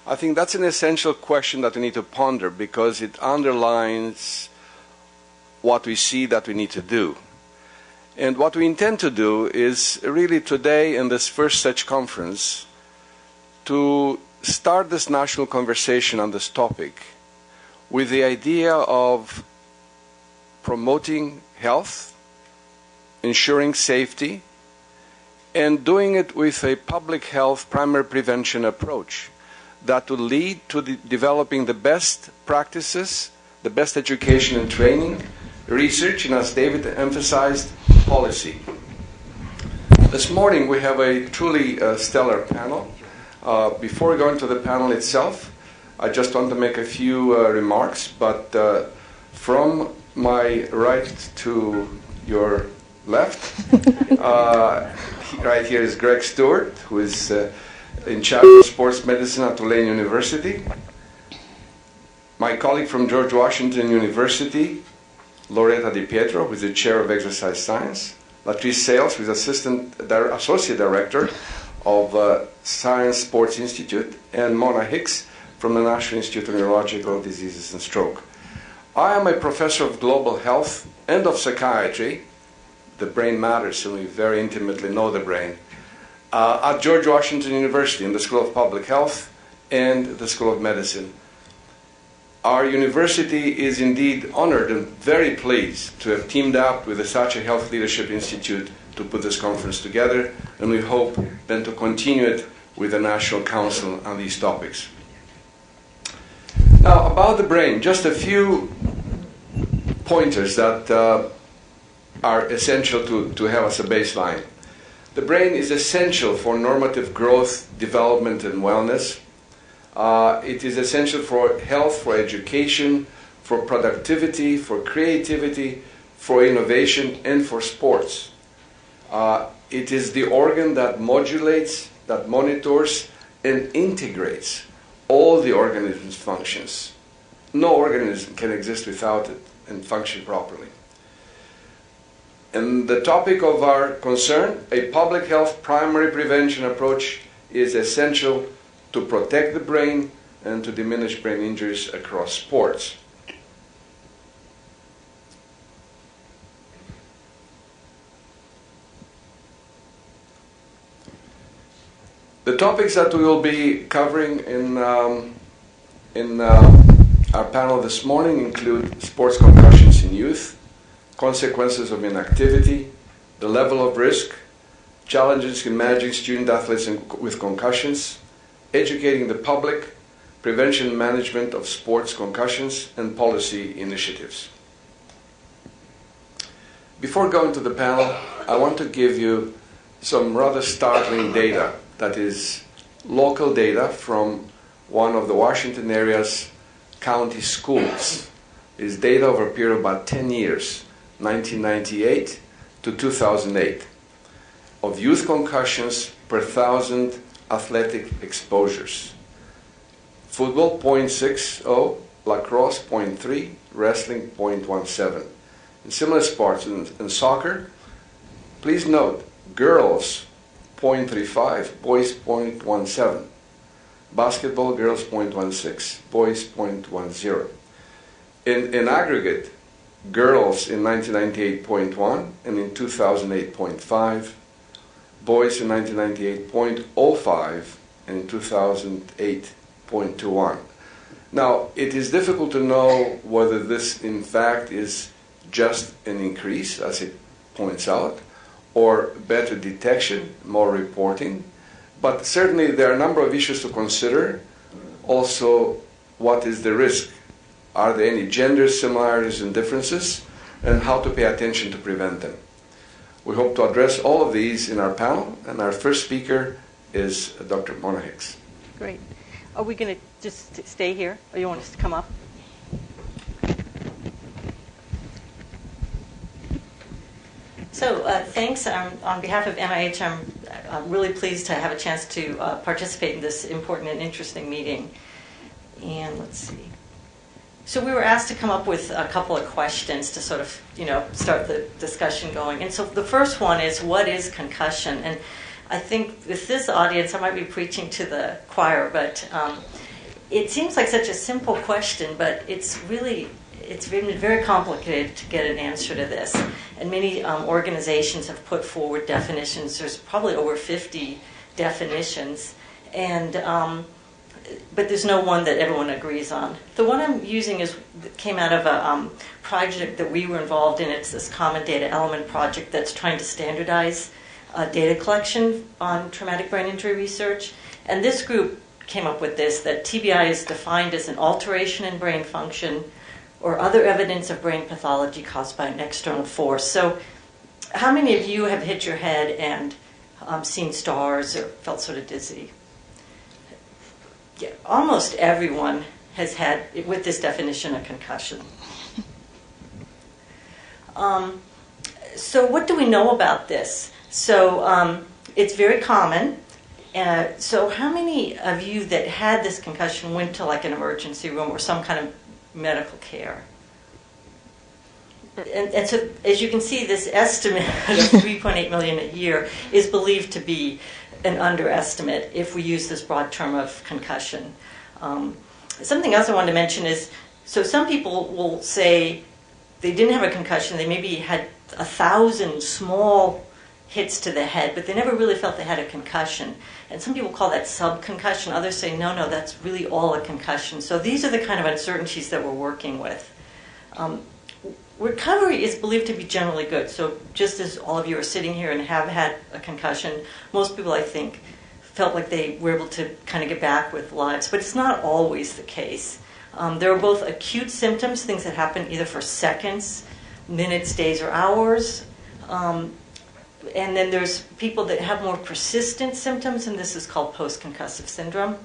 I think that's an essential question that we need to ponder, because it underlines what we see that we need to do. And what we intend to do is really today, in this first such conference, to start this national conversation on this topic with the idea of promoting health, ensuring safety, and doing it with a public health primary prevention approach that will lead to developing the best practices, the best education and training, research, and as David emphasized, policy. This morning we have a truly stellar panel. Before going to the panel itself, I just want to make a few remarks, but from my right to your left, right here is Greg Stewart, who is in charge of sports medicine at Tulane University. My colleague from George Washington University, Loretta Di Pietro, who is the chair of exercise science. Latrice Sales, who is associate director of Science Sports Institute, and Mona Hicks from the National Institute of Neurological Diseases and Stroke. I am a professor of global health and of psychiatry. The brain matters, and we very intimately know the brain. At George Washington University in the School of Public Health and the School of Medicine. Our university is indeed honored and very pleased to have teamed up with the Saatchi Health Leadership Institute to put this conference together, and we hope then to continue it with the National Council on these topics. Now, about the brain, just a few pointers that are essential to have as a baseline. The brain is essential for normative growth, development, and wellness. It is essential for health, for education, for productivity, for creativity, for innovation, and for sports. It is the organ that modulates, that monitors, and integrates all the organism's functions. No organism can exist without it and function properly. And the topic of our concern, a public health primary prevention approach, is essential to protect the brain and to diminish brain injuries across sports. The topics that we will be covering in our panel this morning include sports concussions in youth, consequences of inactivity, the level of risk, challenges in managing student athletes with concussions, educating the public, prevention and management of sports concussions, and policy initiatives. Before going to the panel, I want to give you some rather startling data, that is local data from one of the Washington area's county schools. It's data over a period of about 10 years, 1998 to 2008, of youth concussions per 1,000 athletic exposures. Football 0.60, lacrosse 0.3, wrestling 0.17. In similar sports, in soccer, please note, girls 0.35, boys 0.17. Basketball, girls 0.16, boys 0.10. In aggregate, girls in 1998 0.1 and in 2008 0.5, boys in 1998 0.05 and in 2008 0.21. Now, it is difficult to know whether this in fact is just an increase, as it points out, or better detection, more reporting, but certainly there are a number of issues to consider. Also, what is the risk? Are there any gender similarities and differences, and how to pay attention to prevent them? We hope to address all of these in our panel, and our first speaker is Dr. Mona Hicks. Great. Are we going to just stay here, or you want us to come up? So thanks. On behalf of NIH, I'm really pleased to have a chance to participate in this important and interesting meeting. And let's see. So we were asked to come up with a couple of questions to sort of, start the discussion going. And so the first one is, what is concussion? And I think with this audience, I might be preaching to the choir, but it seems like such a simple question, but it's been very complicated to get an answer to this. And many organizations have put forward definitions. There's probably over 50 definitions. And but there's no one that everyone agrees on. The one I'm using came out of a project that we were involved in. It's this Common Data Element project that's trying to standardize data collection on traumatic brain injury research. And this group came up with this, that TBI is defined as an alteration in brain function or other evidence of brain pathology caused by an external force. So how many of you have hit your head and seen stars or felt sort of dizzy? Yeah, almost everyone has had, with this definition, a concussion. So what do we know about this? So it's very common. So how many of you that had this concussion went to like an emergency room or some kind of medical care? And so as you can see, this estimate of 3.8 million a year is believed to be an underestimate if we use this broad term of concussion. Something else I wanted to mention is, so some people will say they didn't have a concussion, they maybe had 1,000 small hits to the head, but they never really felt they had a concussion. And some people call that subconcussion. Others say, no, that's really all a concussion. So these are the kind of uncertainties that we're working with. Recovery is believed to be generally good. So just as all of you are sitting here and have had a concussion, most people, I think, felt like they were able to kind of get back with lives. But it's not always the case. There are both acute symptoms, things that happen either for seconds, minutes, days, or hours. And then there's people that have more persistent symptoms, and this is called post-concussive syndrome.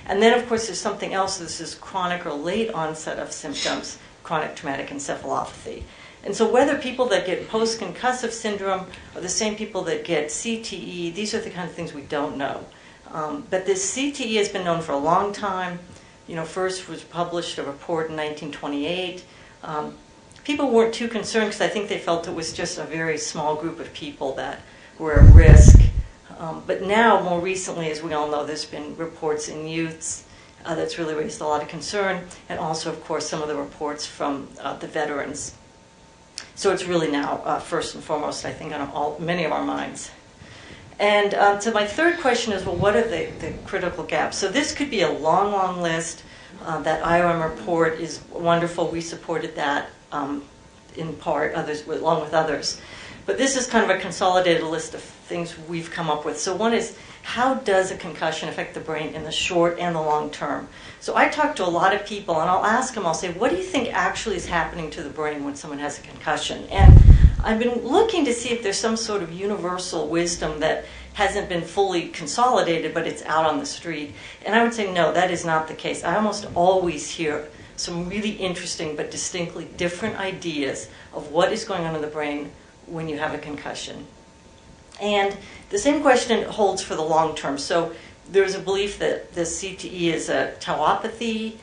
And then, of course, there's something else. This is chronic or late onset of symptoms, chronic traumatic encephalopathy. And so whether people that get post-concussive syndrome are the same people that get CTE, these are the kind of things we don't know. But this CTE has been known for a long time. First was published a report in 1928. People weren't too concerned because I think they felt it was just a very small group of people that were at risk. But now, more recently, as we all know, there's been reports in youths that's really raised a lot of concern, and also, of course, some of the reports from the veterans. So it's really now, first and foremost, I think, on many of our minds. And so my third question is, well, what are the critical gaps? So this could be a long, long list. That IOM report is wonderful. We supported that in part, along with others. But this is kind of a consolidated list of things we've come up with. So one is, how does a concussion affect the brain in the short and the long term? So I talk to a lot of people, and I'll ask them, I'll say, what do you think actually is happening to the brain when someone has a concussion? And I've been looking to see if there's some sort of universal wisdom that hasn't been fully consolidated, but it's out on the street. And I would say, no, that is not the case. I almost always hear some really interesting but distinctly different ideas of what is going on in the brain when you have a concussion. And the same question holds for the long term. So there's a belief that the CTE is a tauopathy.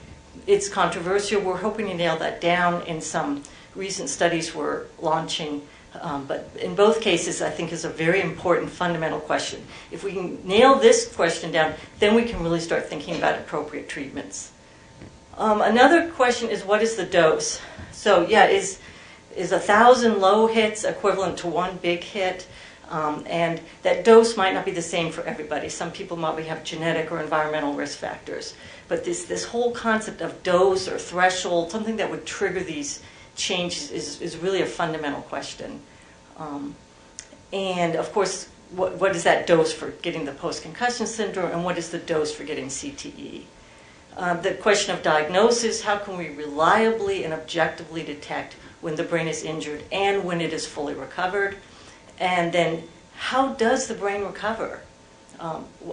It's controversial. We're hoping to nail that down in some recent studies we're launching. But in both cases, I think is a very important fundamental question. If we can nail this question down, then we can really start thinking about appropriate treatments. Another question is, what is the dose? So yeah, is 1,000 low hits equivalent to one big hit? And that dose might not be the same for everybody. Some people might have genetic or environmental risk factors. But this whole concept of dose or threshold, something that would trigger these changes, is really a fundamental question. And of course, what is that dose for getting the post-concussion syndrome, and what is the dose for getting CTE? The question of diagnosis, how can we reliably and objectively detect when the brain is injured and when it is fully recovered? And then, how does the brain recover?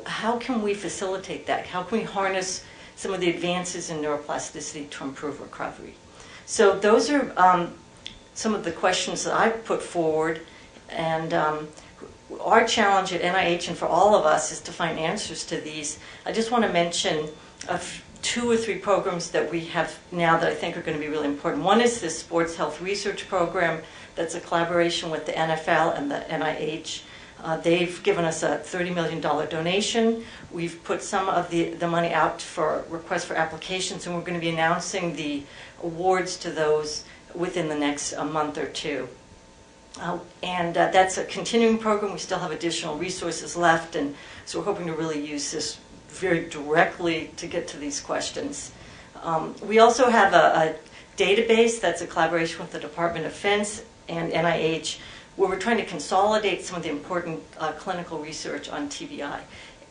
How can we facilitate that? How can we harness some of the advances in neuroplasticity to improve recovery? So those are some of the questions that I've put forward. And our challenge at NIH and for all of us is to find answers to these. I just want to mention 2 or 3 programs that we have now that I think are going to be really important. One is this Sports Health Research Program that's a collaboration with the NFL and the NIH. They've given us a $30 million donation. We've put some of the money out for requests for applications, and we're going to be announcing the awards to those within the next month or 2. And that's a continuing program. We still have additional resources left, and so we're hoping to really use this very directly to get to these questions. We also have a database that's a collaboration with the Department of Defense and NIH, where we're trying to consolidate some of the important clinical research on TBI.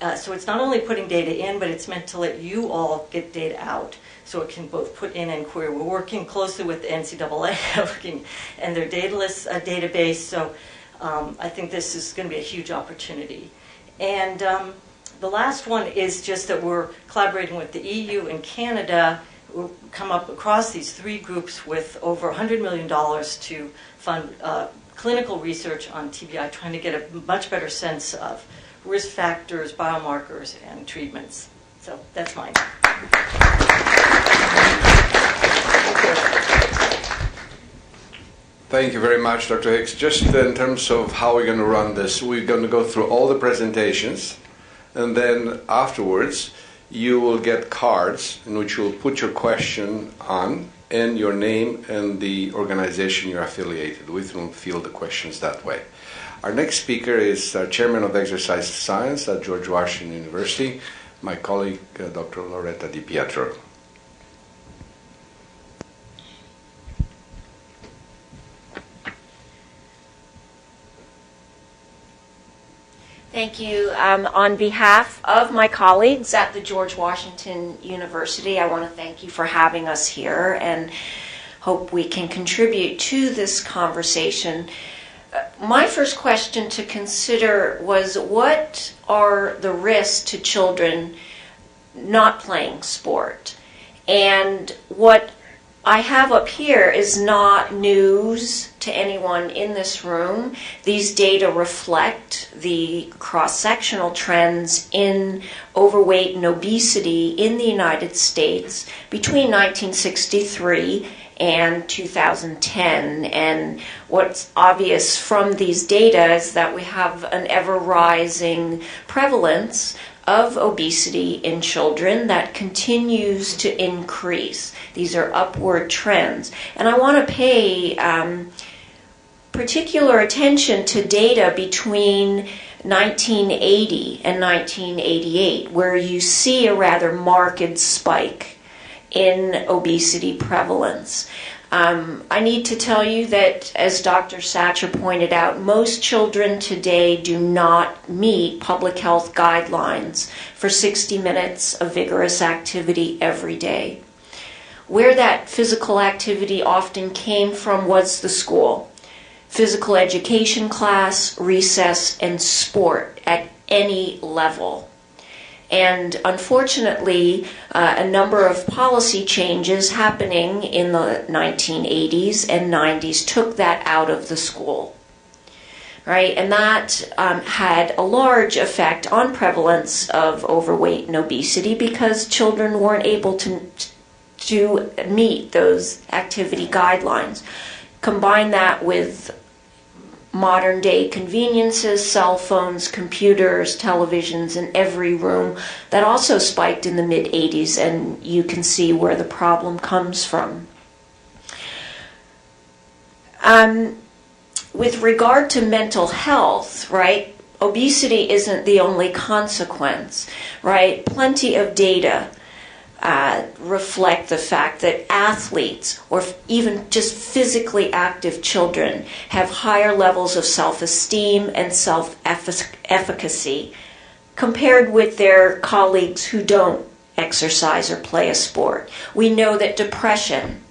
So it's not only putting data in, but it's meant to let you all get data out. So it can both put in and query. We're working closely with the NCAA and their database. So I think this is going to be a huge opportunity. And the last one is just that we're collaborating with the EU and Canada. We'll come up across these three groups with over $100 million to fund clinical research on TBI, trying to get a much better sense of risk factors, biomarkers, and treatments. So that's mine. Thank you very much, Dr. Hicks. Just in terms of how we're going to run this, we're going to go through all the presentations, and then afterwards you will get cards in which you'll put your question on and your name and the organization you're affiliated with, and we'll field the questions that way. Our next speaker is Chairman of Exercise Science at George Washington University, my colleague, Dr. Loretta Di Pietro. Thank you. On behalf of my colleagues at the George Washington University, I want to thank you for having us here and hope we can contribute to this conversation. My first question to consider was, what are the risks to children not playing sport? And what I have up here is not news to anyone in this room. These data reflect the cross-sectional trends in overweight and obesity in the United States between 1963 and 2010. And what's obvious from these data is that we have an ever-rising prevalence of obesity in children that continues to increase. These are upward trends. And I want to pay particular attention to data between 1980 and 1988, where you see a rather marked spike in obesity prevalence. I need to tell you that, as Dr. Satcher pointed out, most children today do not meet public health guidelines for 60 minutes of vigorous activity every day. Where that physical activity often came from was the school. Physical education class, recess, and sport at any level. And unfortunately, a number of policy changes happening in the 1980s and 90s took that out of the school. Right? And that had a large effect on prevalence of overweight and obesity because children weren't able to meet those activity guidelines. Combine that with modern day conveniences, cell phones, computers, televisions in every room, that also spiked in the mid-80s, and you can see where the problem comes from. With regard to mental health, right, obesity isn't the only consequence, right? Plenty of data reflect the fact that athletes or even just physically active children have higher levels of self-esteem and self-efficacy compared with their colleagues who don't exercise or play a sport. We know that depression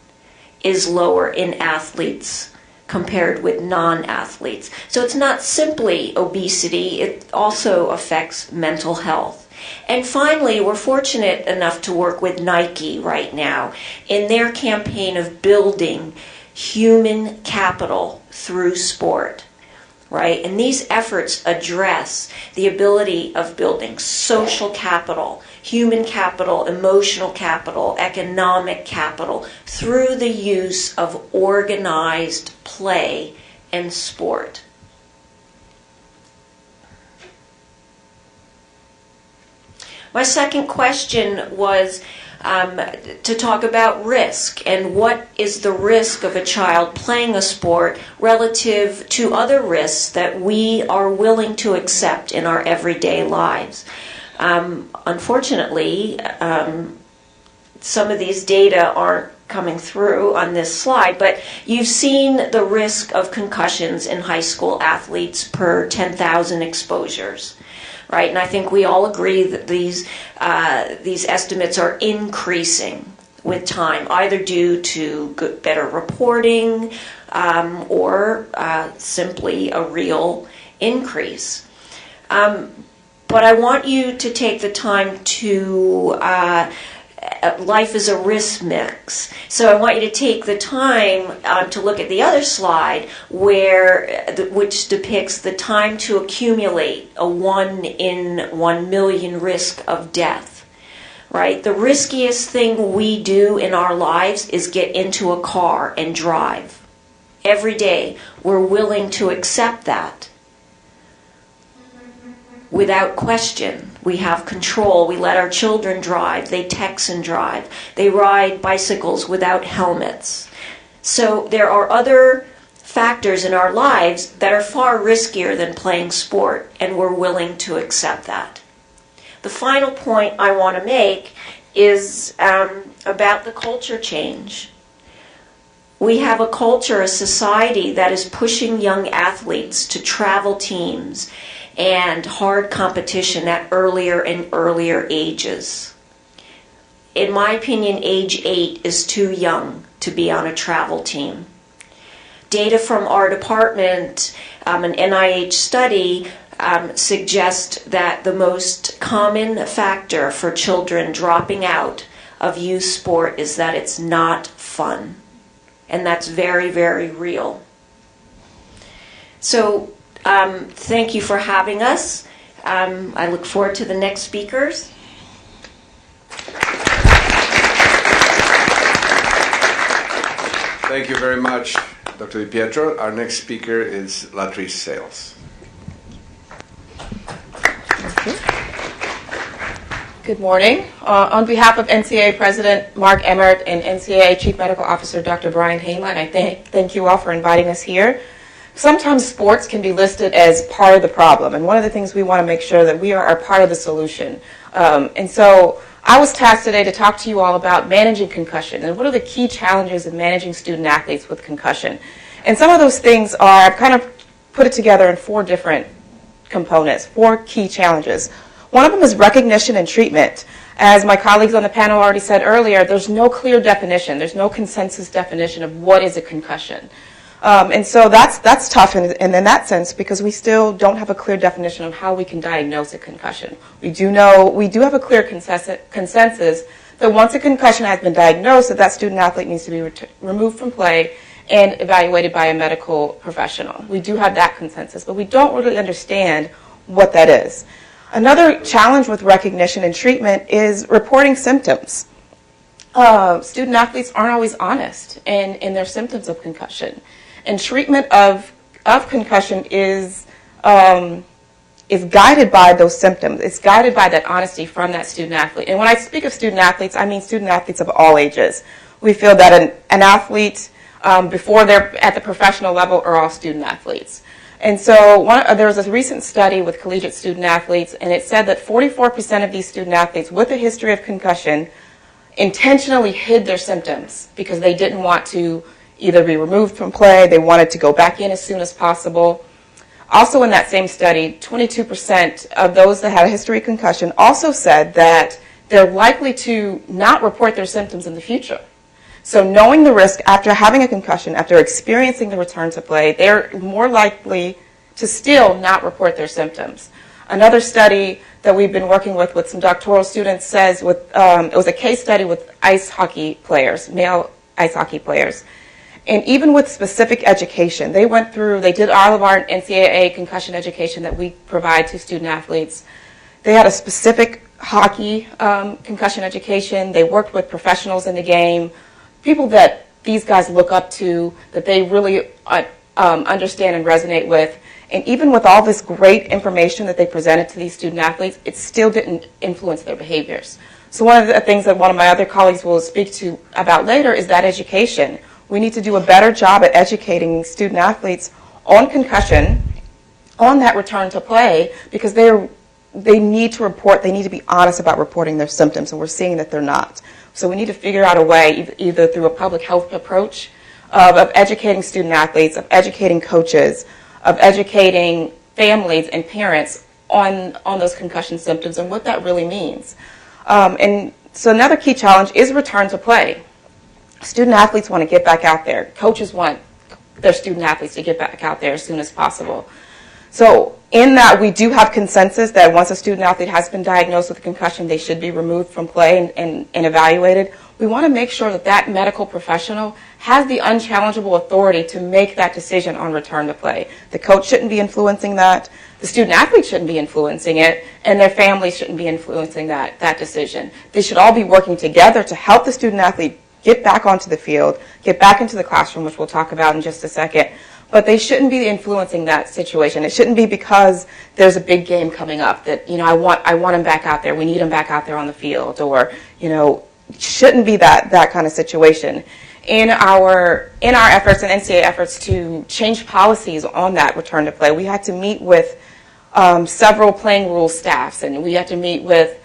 is lower in athletes compared with non-athletes. So it's not simply obesity, it also affects mental health. And finally, we're fortunate enough to work with Nike right now in their campaign of building human capital through sport, right? And these efforts address the ability of building social capital, human capital, emotional capital, economic capital through the use of organized play and sport. My second question was to talk about risk and what is the risk of a child playing a sport relative to other risks that we are willing to accept in our everyday lives. Unfortunately, some of these data aren't coming through on this slide, but you've seen the risk of concussions in high school athletes per 10,000 exposures. right? And I think we all agree that these estimates are increasing with time, either due to better reporting or simply a real increase. But I want you to take the time to, life is a risk mix. So I want you to take the time to look at the other slide which depicts the time to accumulate a 1 in 1 million risk of death. Right? The riskiest thing we do in our lives is get into a car and drive. Every day we're willing to accept that. Without question, we have control. We let our children drive. They text and drive. They ride bicycles without helmets. So there are other factors in our lives that are far riskier than playing sport, and we're willing to accept that. The final point I want to make is about the culture change. We have a culture, a society that is pushing young athletes to travel teams and hard competition at earlier and earlier ages. In my opinion, age 8 is too young to be on a travel team. Data from our department, an NIH study, suggests that the most common factor for children dropping out of youth sport is that it's not fun. And that's very, very real. So, thank you for having us. I look forward to the next speakers. Thank you very much, Dr. DiPietro. Our next speaker is Latrice Sales. Good morning. On behalf of NCAA President Mark Emmert and NCAA Chief Medical Officer Dr. Brian Heyman, I thank you all for inviting us here. Sometimes sports can be listed as part of the problem, and one of the things we want to make sure that we are part of the solution. And so I was tasked today to talk to you all about managing concussion and what are the key challenges in managing student athletes with concussion. And some of those things are, I've kind of put it together in 4 different components, 4 key challenges. One of them is recognition and treatment. As my colleagues on the panel already said earlier, there's no clear definition. There's no consensus definition of what is a concussion. And so that's tough in that sense because we still don't have a clear definition of how we can diagnose a concussion. We do have a clear consensus that once a concussion has been diagnosed, that student athlete needs to be removed from play and evaluated by a medical professional. We do have that consensus, but we don't really understand what that is. Another challenge with recognition and treatment is reporting symptoms. Student athletes aren't always honest in their symptoms of concussion. And treatment of concussion is guided by those symptoms. It's guided by that honesty from that student athlete. And when I speak of student athletes, I mean student athletes of all ages. We feel that an athlete, before they're at the professional level, are all student athletes. And so there was a recent study with collegiate student athletes, and it said that 44% of these student athletes with a history of concussion intentionally hid their symptoms because they didn't want to either be removed from play, they wanted to go back in as soon as possible. Also in that same study, 22% of those that had a history of concussion also said that they're likely to not report their symptoms in the future. So knowing the risk after having a concussion, after experiencing the return to play, they're more likely to still not report their symptoms. Another study that we've been working with some doctoral students says it was a case study with ice hockey players, male ice hockey players. And even with specific education, they did all of our NCAA concussion education that we provide to student athletes. They had a specific hockey concussion education. They worked with professionals in the game, people that these guys look up to, that they really understand and resonate with. And even with all this great information that they presented to these student athletes, it still didn't influence their behaviors. So one of the things that one of my other colleagues will speak to about later is that education. We need to do a better job at educating student athletes on concussion, on that return to play, because they need to report, they need to be honest about reporting their symptoms, and we're seeing that they're not. So we need to figure out a way, either through a public health approach of educating student athletes, of educating coaches, of educating families and parents on those concussion symptoms and what that really means. And so another key challenge is return to play. Student athletes want to get back out there. Coaches want their student athletes to get back out there as soon as possible. So in that, we do have consensus that once a student athlete has been diagnosed with a concussion, they should be removed from play and evaluated. We want to make sure that that medical professional has the unchallengeable authority to make that decision on return to play. The coach shouldn't be influencing that, the student athlete shouldn't be influencing it, and their family shouldn't be influencing that decision. They should all be working together to help the student athlete get back onto the field, get back into the classroom, which we'll talk about in just a second. But they shouldn't be influencing that situation. It shouldn't be because there's a big game coming up that, I want him back out there. We need him back out there on the field. Or, shouldn't be that kind of situation. In our efforts and NCAA efforts to change policies on that return to play, we had to meet with several playing rules staffs, and we had to meet with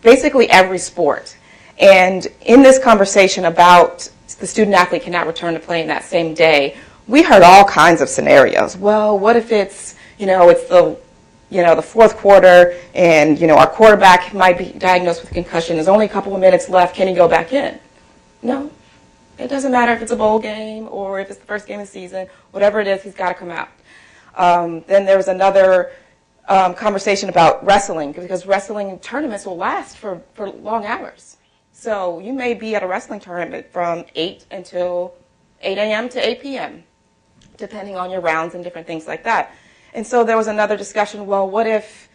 basically every sport. And in this conversation about the student athlete cannot return to play in that same day, we heard all kinds of scenarios. Well, what if it's the fourth quarter and, our quarterback might be diagnosed with concussion. There's only a couple of minutes left. Can he go back in? No. It doesn't matter if it's a bowl game or if it's the first game of the season. Whatever it is, he's got to come out. Then there was another conversation about wrestling, because wrestling tournaments will last for long hours. So you may be at a wrestling tournament from 8 until 8 a.m. to 8 p.m., depending on your rounds and different things like that. And so there was another discussion, well, what if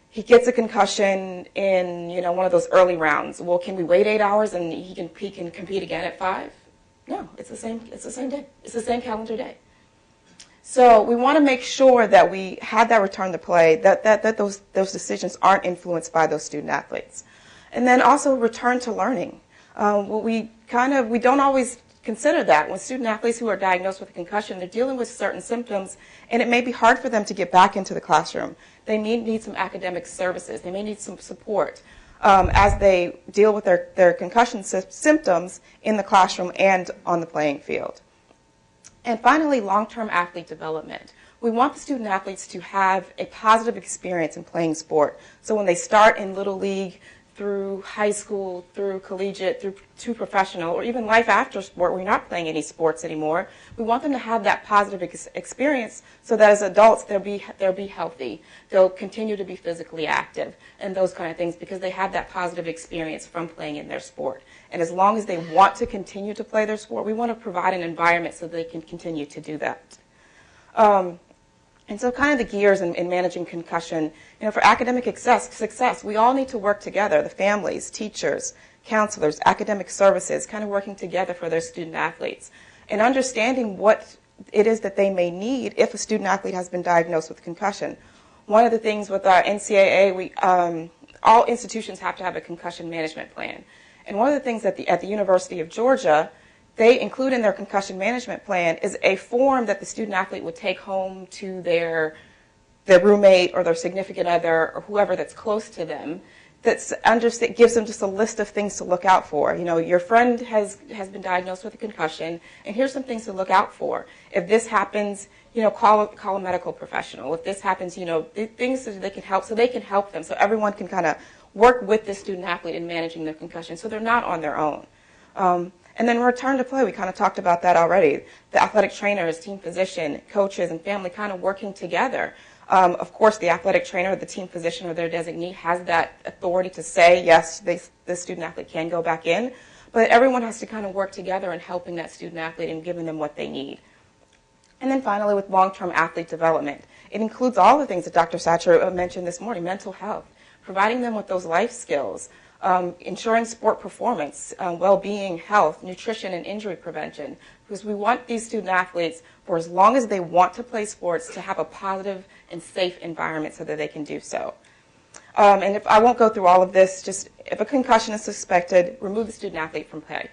he gets a concussion in, one of those early rounds? Well, can we wait 8 hours and he can compete again at 5? No, it's the same day. It's the same calendar day. So we want to make sure that we have that return to play, that those decisions aren't influenced by those student athletes. And then also return to learning. We don't always consider that when student athletes who are diagnosed with a concussion, they're dealing with certain symptoms, and it may be hard for them to get back into the classroom. They may need some academic services. They may need some support as they deal with their concussion symptoms in the classroom and on the playing field. And finally, long-term athlete development. We want the student athletes to have a positive experience in playing sport. So when they start in Little League, through high school, through collegiate, through to professional, or even life after sport where you're not playing any sports anymore, we want them to have that positive experience so that as adults they'll be healthy, they'll continue to be physically active, and those kind of things, because they have that positive experience from playing in their sport. And as long as they want to continue to play their sport, we want to provide an environment so they can continue to do that. And so kind of the gears in managing concussion, for academic success, we all need to work together, the families, teachers, counselors, academic services, kind of working together for their student athletes and understanding what it is that they may need if a student athlete has been diagnosed with concussion. One of the things with our NCAA, all institutions have to have a concussion management plan. And one of the things at the University of Georgia, they include in their concussion management plan is a form that the student athlete would take home to their roommate or their significant other or whoever that's close to them that gives them just a list of things to look out for. Your friend has been diagnosed with a concussion, and here's some things to look out for. If this happens, call a medical professional. If this happens, things that they can help them so everyone can kind of work with the student athlete in managing their concussion so they're not on their own. And then return to play, we kind of talked about that already. The athletic trainers, team physician, coaches, and family kind of working together. Of course, the athletic trainer, the team physician, or their designee has that authority to say, yes, the student athlete can go back in. But everyone has to kind of work together in helping that student athlete and giving them what they need. And then finally, with long-term athlete development, it includes all the things that Dr. Satcher mentioned this morning, mental health, providing them with those life skills, ensuring sport performance, well-being, health, nutrition, and injury prevention, because we want these student athletes, for as long as they want to play sports, to have a positive and safe environment so that they can do so. And if I won't go through all of this, just if a concussion is suspected, remove the student athlete from play.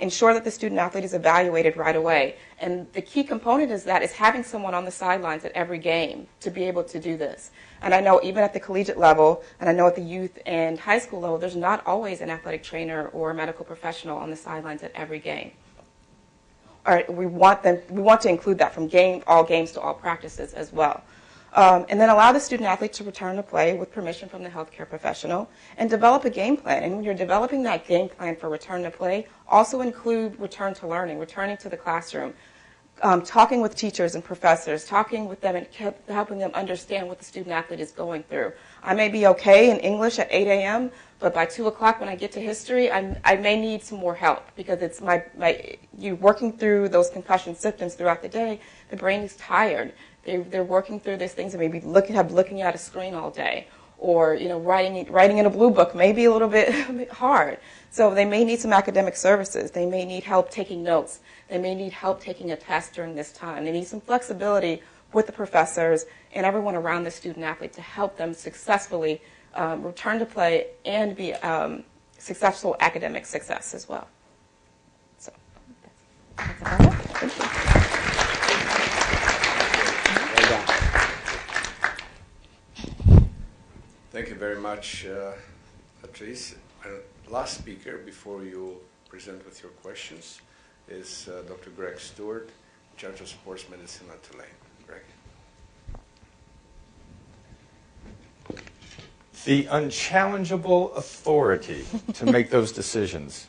Ensure that the student athlete is evaluated right away. And the key component is having someone on the sidelines at every game to be able to do this. And I know even at the collegiate level, and I know at the youth and high school level, there's not always an athletic trainer or a medical professional on the sidelines at every game. All right, we want to include that from all games to all practices as well. And then allow the student athlete to return to play with permission from the healthcare professional, and develop a game plan. And when you're developing that game plan for return to play, also include return to learning, returning to the classroom, talking with teachers and professors, talking with them and helping them understand what the student athlete is going through. I may be okay in English at 8 a.m., but by 2 o'clock when I get to history, I may need some more help, because it's you working through those concussion symptoms throughout the day. The brain is tired. They're working through these things and maybe looking at a screen all day, or writing in a blue book may be a little bit hard. So they may need some academic services. They may need help taking notes. They may need help taking a test during this time. They need some flexibility with the professors and everyone around the student athlete to help them successfully return to play and be successful academic success as well. So that's about it. Thank you. Thank you very much, Patrice. Last speaker before you present with your questions is Dr. Greg Stewart, in charge of sports medicine at Tulane. Greg. The unchallengeable authority to make those decisions.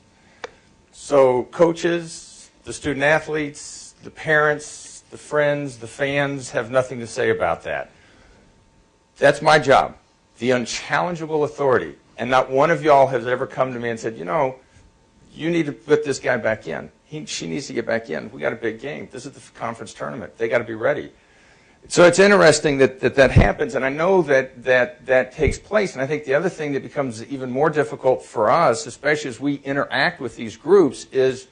So coaches, the student athletes, the parents, the friends, the fans have nothing to say about that. That's my job, the unchallengeable authority. And not one of y'all has ever come to me and said, you need to put this guy back in. She needs to get back in. We got a big game. This is the conference tournament. They got to be ready. So it's interesting that happens, and I know that takes place. And I think the other thing that becomes even more difficult for us, especially as we interact with these groups, is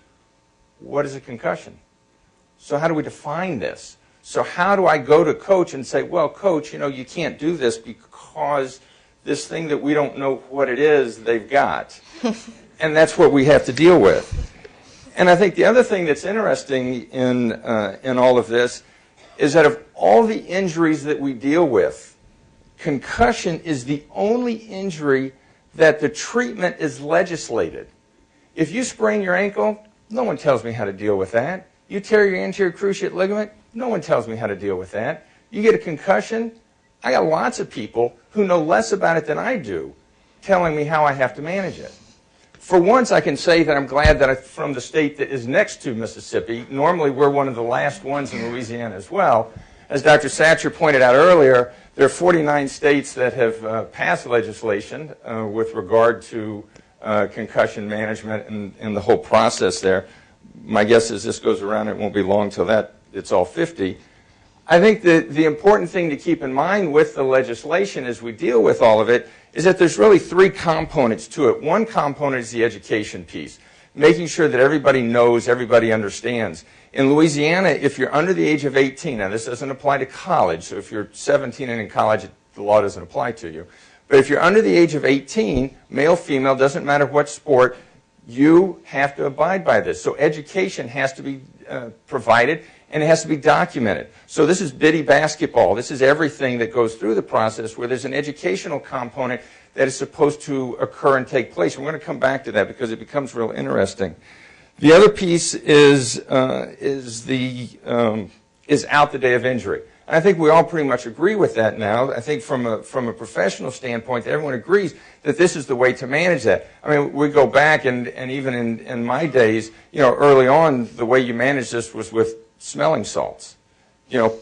what is a concussion? So how do we define this? So how do I go to coach and say, well, coach, you can't do this because this thing that we don't know what it is, they've got. And that's what we have to deal with. And I think the other thing that's interesting in all of this is that of all the injuries that we deal with, concussion is the only injury that the treatment is legislated. If you sprain your ankle, no one tells me how to deal with that. You tear your anterior cruciate ligament, no one tells me how to deal with that. You get a concussion, I got lots of people who know less about it than I do telling me how I have to manage it. For once, I can say that I'm glad that I'm from the state that is next to Mississippi. Normally, we're one of the last ones in Louisiana as well. As Dr. Satcher pointed out earlier, there are 49 states that have passed legislation with regard to concussion management and the whole process there. My guess is this goes around, it won't be long till it's all 50. I think that the important thing to keep in mind with the legislation as we deal with all of it is that there's really three components to it. One component is the education piece, making sure that everybody knows, everybody understands. In Louisiana, if you're under the age of 18, now this doesn't apply to college, so if you're 17 and in college, the law doesn't apply to you. But if you're under the age of 18, male, female, doesn't matter what sport, you have to abide by this. So education has to be provided, and it has to be documented. So this is biddy basketball. This is everything that goes through the process where there's an educational component that is supposed to occur and take place. And we're going to come back to that because it becomes real interesting. The other piece is out the day of injury. And I think we all pretty much agree with that now. I think from a professional standpoint, everyone agrees that this is the way to manage that. I mean, we go back, and even in my days, early on, the way you managed this was with smelling salts.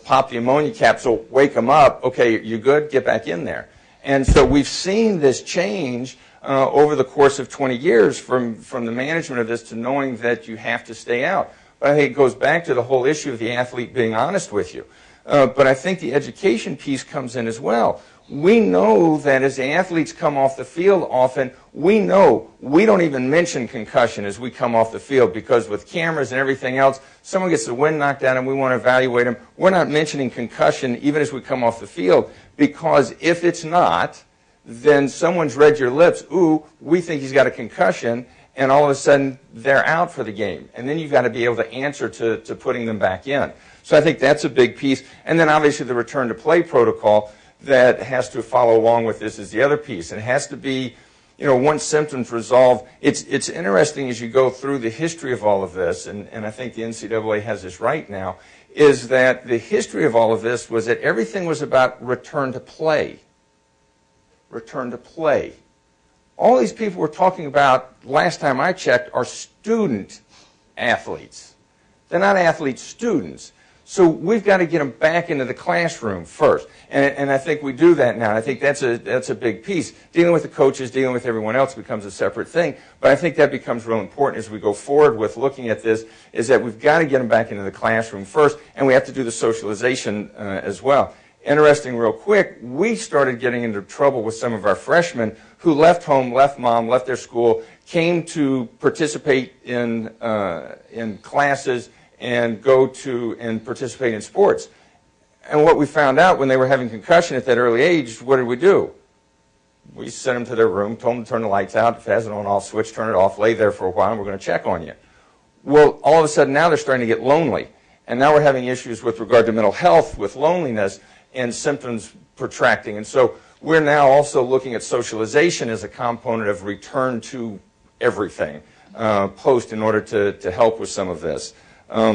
Pop the ammonia capsule, wake them up. Okay, you good? Get back in there. And so we've seen this change over the course of 20 years from the management of this to knowing that you have to stay out. But I think it goes back to the whole issue of the athlete being honest with you. But I think the education piece comes in as well. We know that as the athletes come off the field often, we know we don't even mention concussion as we come off the field because with cameras and everything else, someone gets the wind knocked out and we want to evaluate them. We're not mentioning concussion even as we come off the field because if it's not, then someone's read your lips, ooh, we think he's got a concussion, and all of a sudden they're out for the game. And then you've got to be able to answer to putting them back in. So I think that's a big piece. And then obviously the return to play protocol that has to follow along with this is the other piece. It has to be, once symptoms resolve, it's interesting as you go through the history of all of this, and I think the NCAA has this right now, is that the history of all of this was that everything was about return to play. Return to play. All these people we're talking about, last time I checked, are student athletes. They're not athlete students. So we've got to get them back into the classroom first. And I think we do that now. I think that's a big piece. Dealing with the coaches, dealing with everyone else becomes a separate thing. But I think that becomes real important as we go forward with looking at this, is that we've got to get them back into the classroom first, and we have to do the socialization as well. Interesting, real quick, we started getting into trouble with some of our freshmen who left home, left mom, left their school, came to participate in classes and go to and participate in sports. And what we found out when they were having concussion at that early age, what did we do? We sent them to their room, told them to turn the lights out, if it has an on-off switch, turn it off, lay there for a while, and we're going to check on you. Well, all of a sudden now they're starting to get lonely. And now we're having issues with regard to mental health, with loneliness, and symptoms protracting. And so we're now also looking at socialization as a component of return to everything post in order to help with some of this.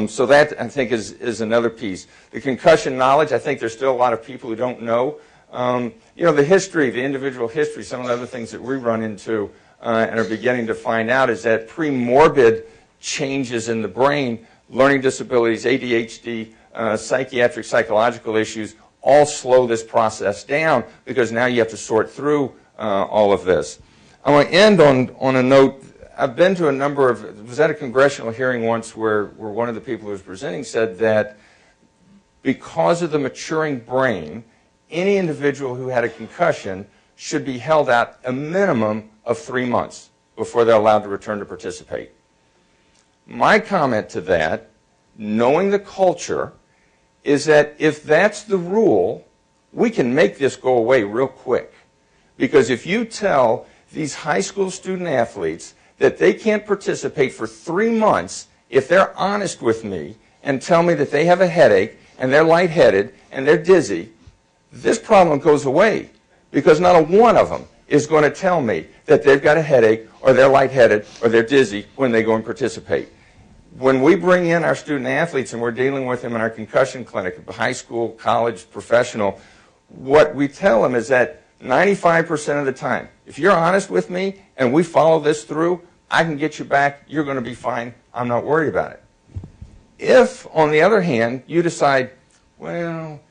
So that, I think, is another piece. The concussion knowledge, I think there's still a lot of people who don't know. You know, the history, the individual history, some of the other things that we run into and are beginning to find out is that pre-morbid changes in the brain, learning disabilities, ADHD, psychiatric, psychological issues, all slow this process down because now you have to sort through all of this. I want to end on a note. I've been to a number of, was at a congressional hearing once where one of the people who was presenting said that because of the maturing brain, any individual who had a concussion should be held out a minimum of 3 months before they're allowed to return to participate. My comment to that, knowing the culture, is that if that's the rule, we can make this go away real quick. Because if you tell these high school student athletes that they can't participate for 3 months if they're honest with me and tell me that they have a headache and they're lightheaded and they're dizzy, this problem goes away because not a one of them is going to tell me that they've got a headache or they're lightheaded or they're dizzy when they go and participate. When we bring in our student athletes and we're dealing with them in our concussion clinic, high school, college, professional, what we tell them is that 95% of the time, if you're honest with me and we follow this through, I can get you back, you're going to be fine, I'm not worried about it. If, on the other hand, you decide, well,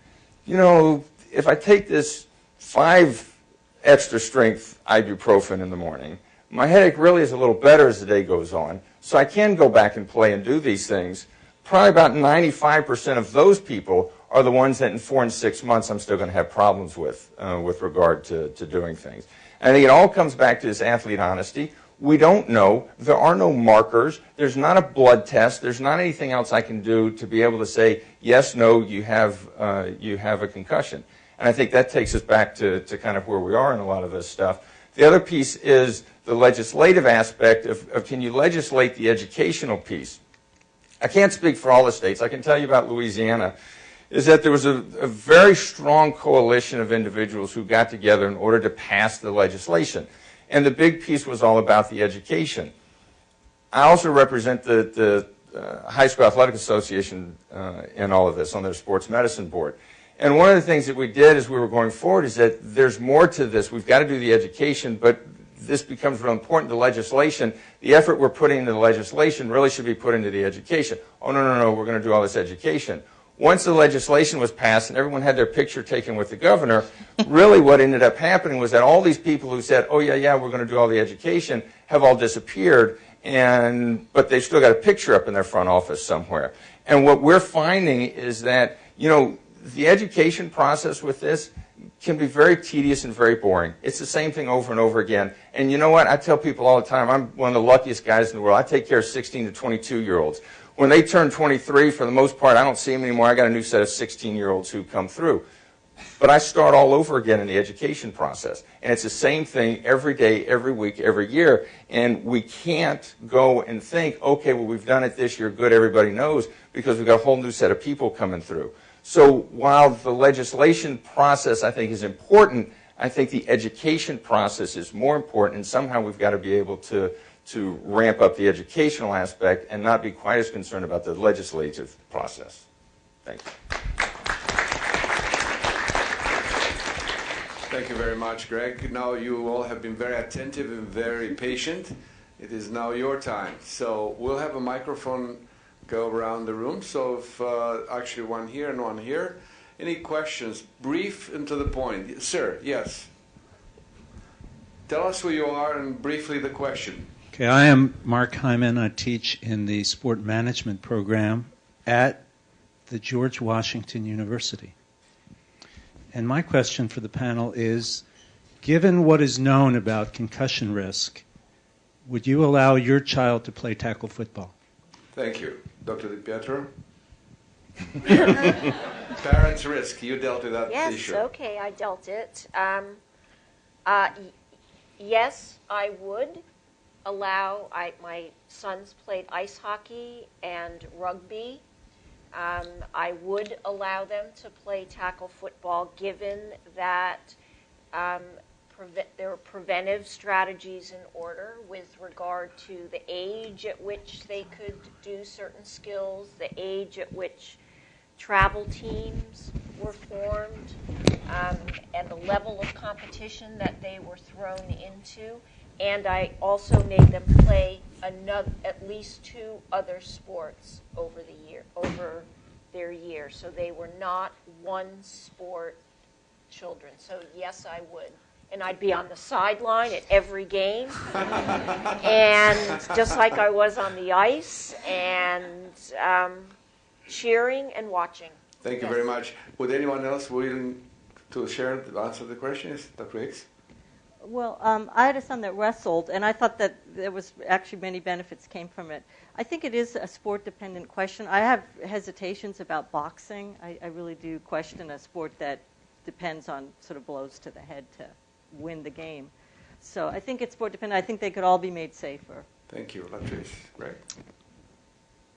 you know, if I take this 5 extra strength ibuprofen in the morning, my headache really is a little better as the day goes on, so I can go back and play and do these things. Probably about 95% of those people are the ones that in 4 and 6 months I'm still going to have problems with regard to doing things. And I think it all comes back to this athlete honesty. We don't know. There are no markers. There's not a blood test. There's not anything else I can do to be able to say, yes, no, you have a concussion. And I think that takes us back to kind of where we are in a lot of this stuff. The other piece is the legislative aspect of can you legislate the educational piece. I can't speak for all the states. I can tell you about Louisiana, is that there was a very strong coalition of individuals who got together in order to pass the legislation. And the big piece was all about the education. I also represent the High School Athletic Association in all of this, on their sports medicine board. And one of the things that we did as we were going forward is that there's more to this. We've got to do the education, but this becomes real important to legislation. The effort we're putting into the legislation really should be put into the education. Oh, no, we're going to do all this education. Once the legislation was passed and everyone had their picture taken with the governor, really what ended up happening was that all these people who said, oh, yeah, we're going to do all the education, have all disappeared, but they've still got a picture up in their front office somewhere. And what we're finding is that, you know, the education process with this can be very tedious and very boring. It's the same thing over and over again. And you know what? I tell people all the time, I'm one of the luckiest guys in the world. I take care of 16 to 22-year-olds. When they turn 23, for the most part, I don't see them anymore. I got a new set of 16-year-olds who come through. But I start all over again in the education process. And it's the same thing every day, every week, every year. And we can't go and think, okay, well, we've done it this year, good, everybody knows, because we've got a whole new set of people coming through. So while the legislation process, I think, is important, I think the education process is more important, and somehow we've got to be able to ramp up the educational aspect and not be quite as concerned about the legislative process. Thanks. Thank you very much, Greg. Now you all have been very attentive and very patient. It is now your time. So we'll have a microphone go around the room. So if actually one here and one here. Any questions? Brief and to the point. Sir, yes. Tell us who you are and briefly the question. Okay, I am Mark Hyman. I teach in the sport management program at the George Washington University. And my question for the panel is, given what is known about concussion risk, would you allow your child to play tackle football? Thank you. Dr. DiPietro? Parents' risk. You dealt with that issue. Yes, okay, I dealt it. Yes, I would allow, my sons played ice hockey and rugby. I would allow them to play tackle football given that there are preventive strategies in order with regard to the age at which they could do certain skills, the age at which travel teams were formed, and the level of competition that they were thrown into. And I also made them play at least 2 other sports over their year. So they were not one-sport children. So yes, I would. And I'd be on the sideline at every game, and just like I was on the ice, and cheering and watching. Thank you very much. Would anyone else willing to answer the question? Is Dr. Hicks? Well, I had a son that wrestled, and I thought that there was actually many benefits came from it. I think it is a sport-dependent question. I have hesitations about boxing. I really do question a sport that depends on sort of blows to the head to win the game. So I think it's sport-dependent. I think they could all be made safer. Thank you. Latrice, Greg?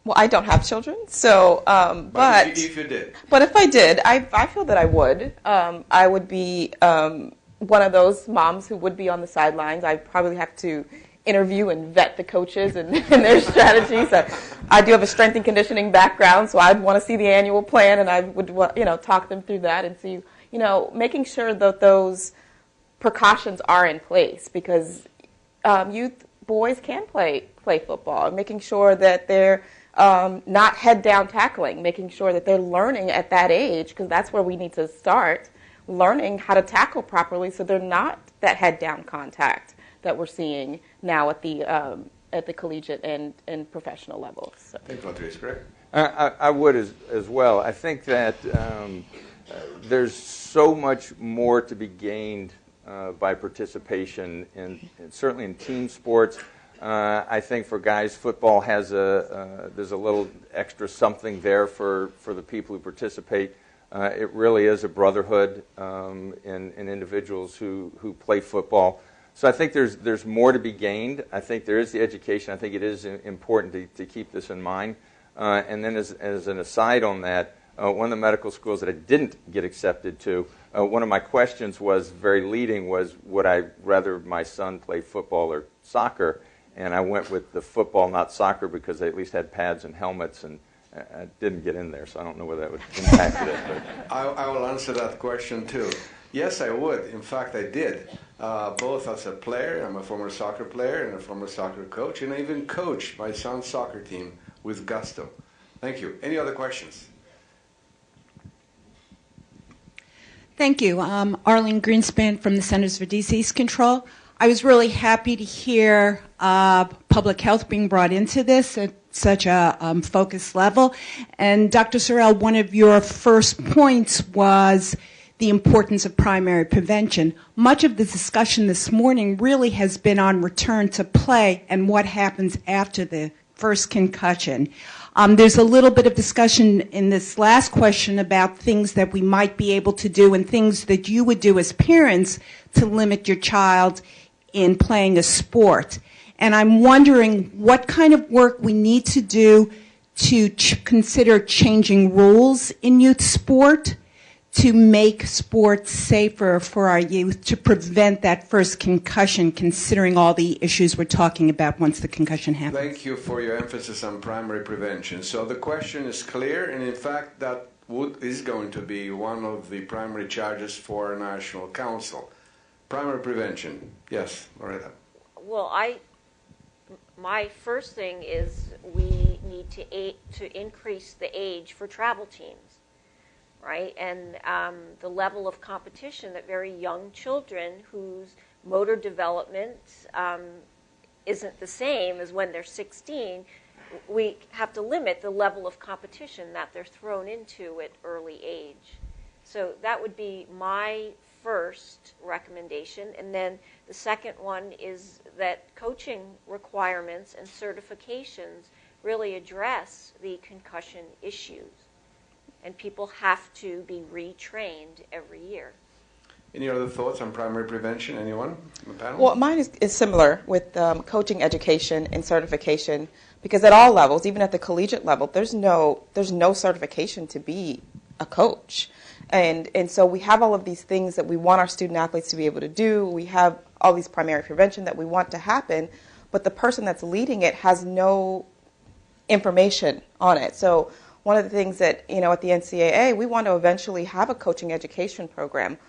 Well, I don't have children, so, but if you did. But if I did, I feel that I would. I would be one of those moms who would be on the sidelines. I'd probably have to interview and vet the coaches and their strategies. I do have a strength and conditioning background, so I'd want to see the annual plan, and I would, talk them through that and see, making sure that those precautions are in place, because youth boys can play football, making sure that they're not head-down tackling, making sure that they're learning at that age, because that's where we need to start, learning how to tackle properly so they're not that head-down contact that we're seeing now at the collegiate and professional levels. So. Thank you, Latrice. Greg? I would as well. I think that there's so much more to be gained by participation certainly in team sports. I think for guys, football has there's a little extra something there for the people who participate. It really is a brotherhood in individuals who play football. So I think there's more to be gained. I think there is the education. I think it is important to keep this in mind. And then as an aside on that, one of the medical schools that I didn't get accepted to, one of my questions was very leading was, would I rather my son play football or soccer? And I went with the football, not soccer, because they at least had pads and helmets, and I didn't get in there, so I don't know whether that would impact it. But. I will answer that question too. Yes, I would. In fact, I did. Both as a player, I'm a former soccer player and a former soccer coach, and I even coached my son's soccer team with gusto. Thank you. Any other questions? Thank you. Arlene Greenspan from the Centers for Disease Control. I was really happy to hear public health being brought into this at such a focused level. And Dr. Sorrell, one of your first points was the importance of primary prevention. Much of the discussion this morning really has been on return to play and what happens after the first concussion. There's a little bit of discussion in this last question about things that we might be able to do and things that you would do as parents to limit your child in playing a sport. And I'm wondering what kind of work we need to do to consider changing rules in youth sport to make sports safer for our youth, to prevent that first concussion, considering all the issues we're talking about once the concussion happens. Thank you for your emphasis on primary prevention. So the question is clear, and in fact, that is going to be one of the primary charges for a national council. Primary prevention. Yes, Loretta. Well, my first thing is we need to increase the age for travel teams, right? And the level of competition that very young children whose motor development isn't the same as when they're 16, we have to limit the level of competition that they're thrown into at early age. So that would be my first recommendation. And then the second one is that coaching requirements and certifications really address the concussion issues. And people have to be retrained every year. Any other thoughts on primary prevention? Anyone on the panel? Well, mine is similar with coaching education and certification, because at all levels, even at the collegiate level, there's no certification to be a coach. And so we have all of these things that we want our student athletes to be able to do. We have all these primary prevention that we want to happen, but the person that's leading it has no information on it. So one of the things that, at the NCAA, we want to eventually have a coaching education program.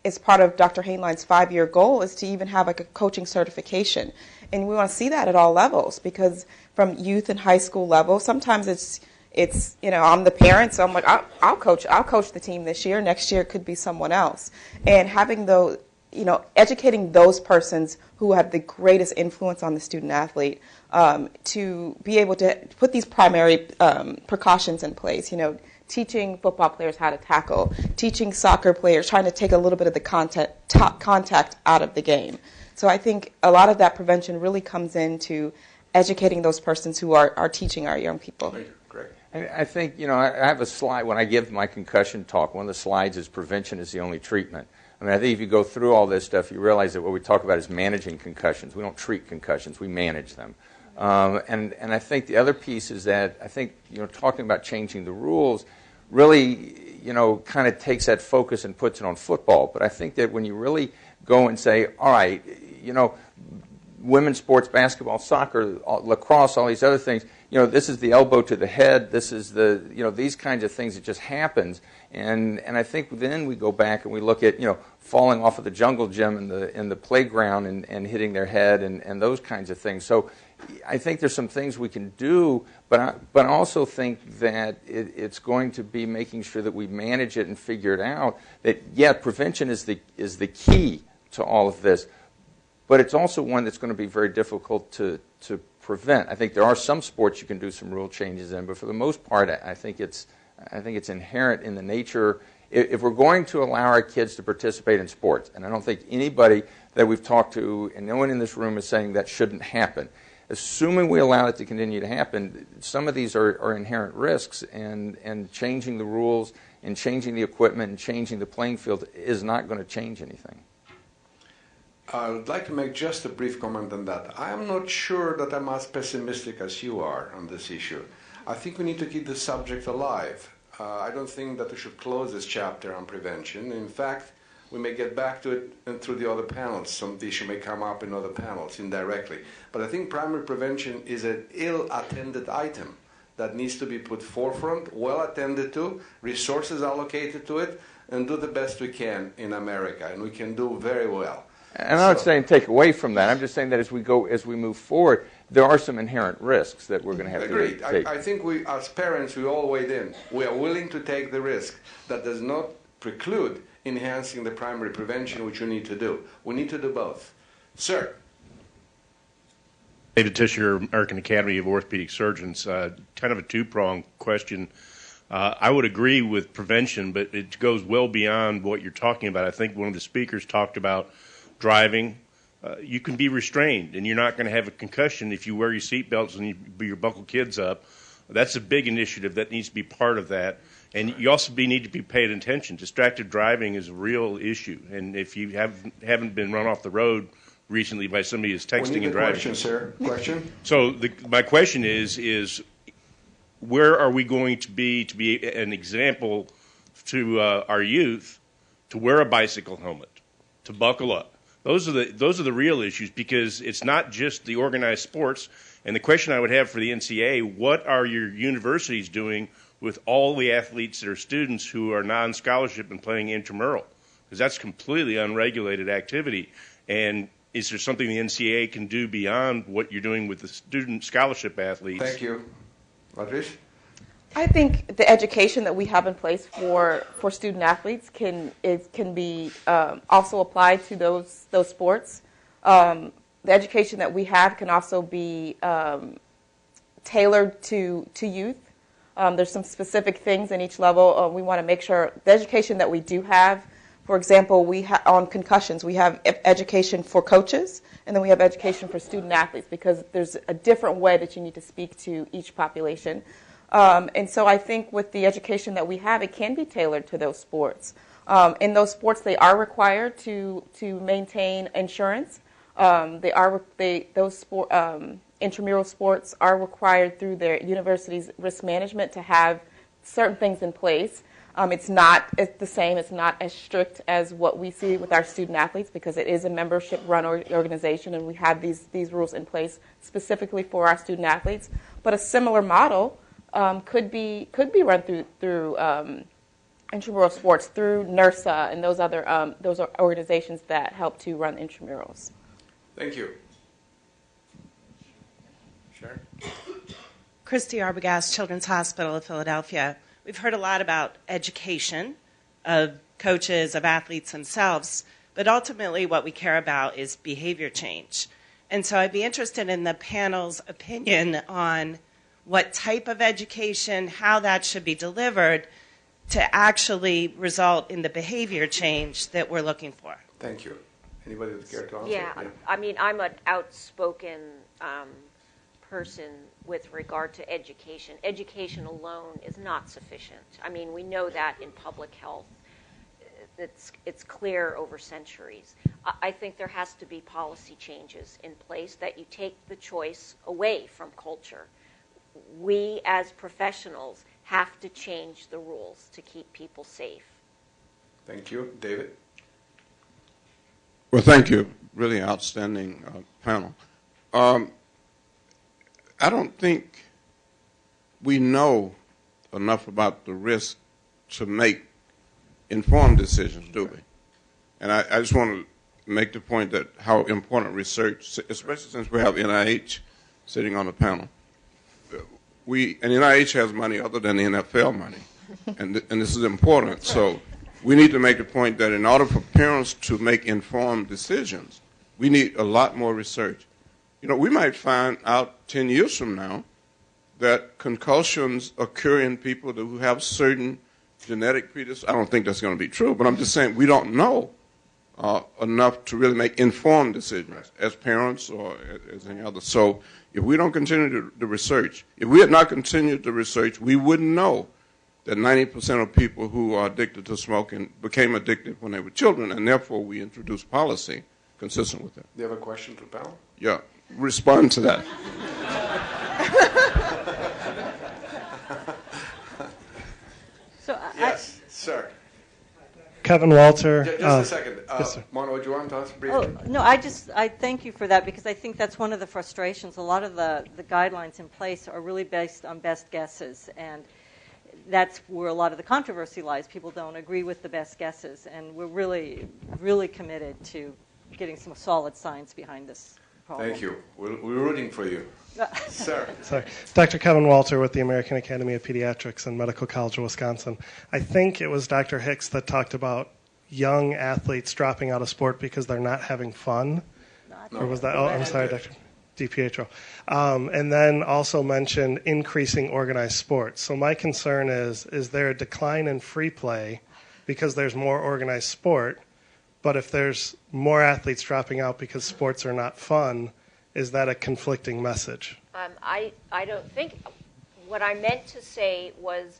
As part of Dr. Hainline's 5-year goal is to even have like a coaching certification. And we want to see that at all levels, because from youth and high school level, sometimes it's I'm the parent, so I'm like, I'll coach the team this year. Next year it could be someone else. And having those, educating those persons who have the greatest influence on the student athlete to be able to put these primary precautions in place, teaching football players how to tackle, teaching soccer players, trying to take a little bit of the contact out of the game. So I think a lot of that prevention really comes into educating those persons who are teaching our young people. Great. I think, I have a slide when I give my concussion talk. One of the slides is prevention is the only treatment. I mean, I think if you go through all this stuff, you realize that what we talk about is managing concussions. We don't treat concussions, we manage them. And I think the other piece is that I think, talking about changing the rules really, kind of takes that focus and puts it on football. But I think that when you really go and say, all right, women's sports, basketball, soccer, lacrosse, all these other things, this is the elbow to the head, this is the, these kinds of things that just happens. And I think then we go back and we look at, falling off of the jungle gym in the playground and hitting their head and those kinds of things. So I think there's some things we can do, but I also think that it's going to be making sure that we manage it and figure it out. That prevention is the key to all of this, but it's also one that's going to be very difficult to prevent. I think there are some sports you can do some rule changes in, but for the most part, I think it's inherent in the nature. If we're going to allow our kids to participate in sports, and I don't think anybody that we've talked to, and no one in this room is saying that shouldn't happen. Assuming we allow it to continue to happen, some of these are inherent risks, and changing the rules and changing the equipment and changing the playing field is not going to change anything. I would like to make just a brief comment on that. I am not sure that I'm as pessimistic as you are on this issue. I think we need to keep the subject alive. I don't think that we should close this chapter on prevention. In fact, we may get back to it and through the other panels. Some issue may come up in other panels indirectly. But I think primary prevention is an ill-attended item that needs to be put forefront, well attended to, resources allocated to it, and do the best we can in America. And we can do very well. And I'm not saying take away from that. I'm just saying that as we move forward, there are some inherent risks that we're going to have to take. I think we, as parents, we all weighed in. We are willing to take the risk. That does not preclude enhancing the primary prevention, which we need to do. We need to do both. Sir. David Tischer, American Academy of Orthopedic Surgeons. Kind of a two-pronged question. I would agree with prevention, but it goes well beyond what you're talking about. I think one of the speakers talked about driving. You can be restrained, and you're not going to have a concussion if you wear your seatbelts and you buckle kids up. That's a big initiative that needs to be part of that. And you also need to be paying attention. Distracted driving is a real issue, and if you haven't been run off the road recently by somebody who's texting and driving. Question, sir. Question. So my question is where are we going to be an example to our youth to wear a bicycle helmet, to buckle up? Those are the real issues, because it's not just the organized sports. And the question I would have for the NCAA, what are your universities doing with all the athletes that are students who are non-scholarship and playing intramural? Because that's completely unregulated activity. And is there something the NCAA can do beyond what you're doing with the student scholarship athletes? Thank you. Rajesh? I think the education that we have in place for student athletes can be also applied to those sports. The education that we have can also be tailored to youth. There's some specific things in each level. We want to make sure the education that we do have, for example, on concussions, we have education for coaches, and then we have education for student athletes, because there's a different way that you need to speak to each population. And so I think with the education that we have, it can be tailored to those sports. In those sports, they are required to maintain insurance. Intramural sports are required through their university's risk management to have certain things in place. It's the same. It's not as strict as what we see with our student athletes, because it is a membership-run organization, and we have these rules in place specifically for our student athletes. But a similar model could be run through intramural sports, through NERSA and those are organizations that help to run intramurals. Thank you. Sharon? Christy Arbogast, Children's Hospital of Philadelphia. We've heard a lot about education of coaches, of athletes themselves, but ultimately what we care about is behavior change. And so I'd be interested in the panel's opinion on what type of education, how that should be delivered to actually result in the behavior change that we're looking for. Thank you. Anybody would care to answer? Yeah, I mean, I'm an outspoken person with regard to education. Education alone is not sufficient. I mean, we know that in public health. It's clear over centuries. I think there has to be policy changes in place that you take the choice away from culture. We as professionals have to change the rules to keep people safe. Thank you. David? Well, thank you. Really outstanding panel. I don't think we know enough about the risk to make informed decisions, do we? And I just want to make the point that how important research, especially since we have NIH sitting on the panel. And NIH has money other than the NFL money, and this is important. So we need to make the point that in order for parents to make informed decisions, we need a lot more research. You know, we might find out 10 years from now that concussions occur in people who have certain genetic predispositions. I don't think that's going to be true, but I'm just saying we don't know enough to really make informed decisions as parents or as any other. So if we don't continue the research, if we had not continued the research, we wouldn't know that 90% of people who are addicted to smoking became addicted when they were children, and therefore we introduced policy consistent with that. Do you have a question to the panel? Yeah, respond to that. Yes, sir. Kevin Walter. Just a second. Yes, sir. Mona, would you want to answer briefly? No, I thank you for that, because I think that's one of the frustrations. A lot of the guidelines in place are really based on best guesses, and that's where a lot of the controversy lies. People don't agree with the best guesses, and we're really, really committed to getting some solid science behind this problem. Thank you. We're rooting for you. Sir. Sorry. Dr. Kevin Walter with the American Academy of Pediatrics and Medical College of Wisconsin. I think it was Dr. Hicks that talked about young athletes dropping out of sport because they're not having fun. Or was that? Oh, I'm sorry, Dr. DiPietro. And then also mentioned increasing organized sports. So my concern is there a decline in free play because there's more organized sport, but if there's more athletes dropping out because sports are not fun, is that a conflicting message? I don't think. What I meant to say was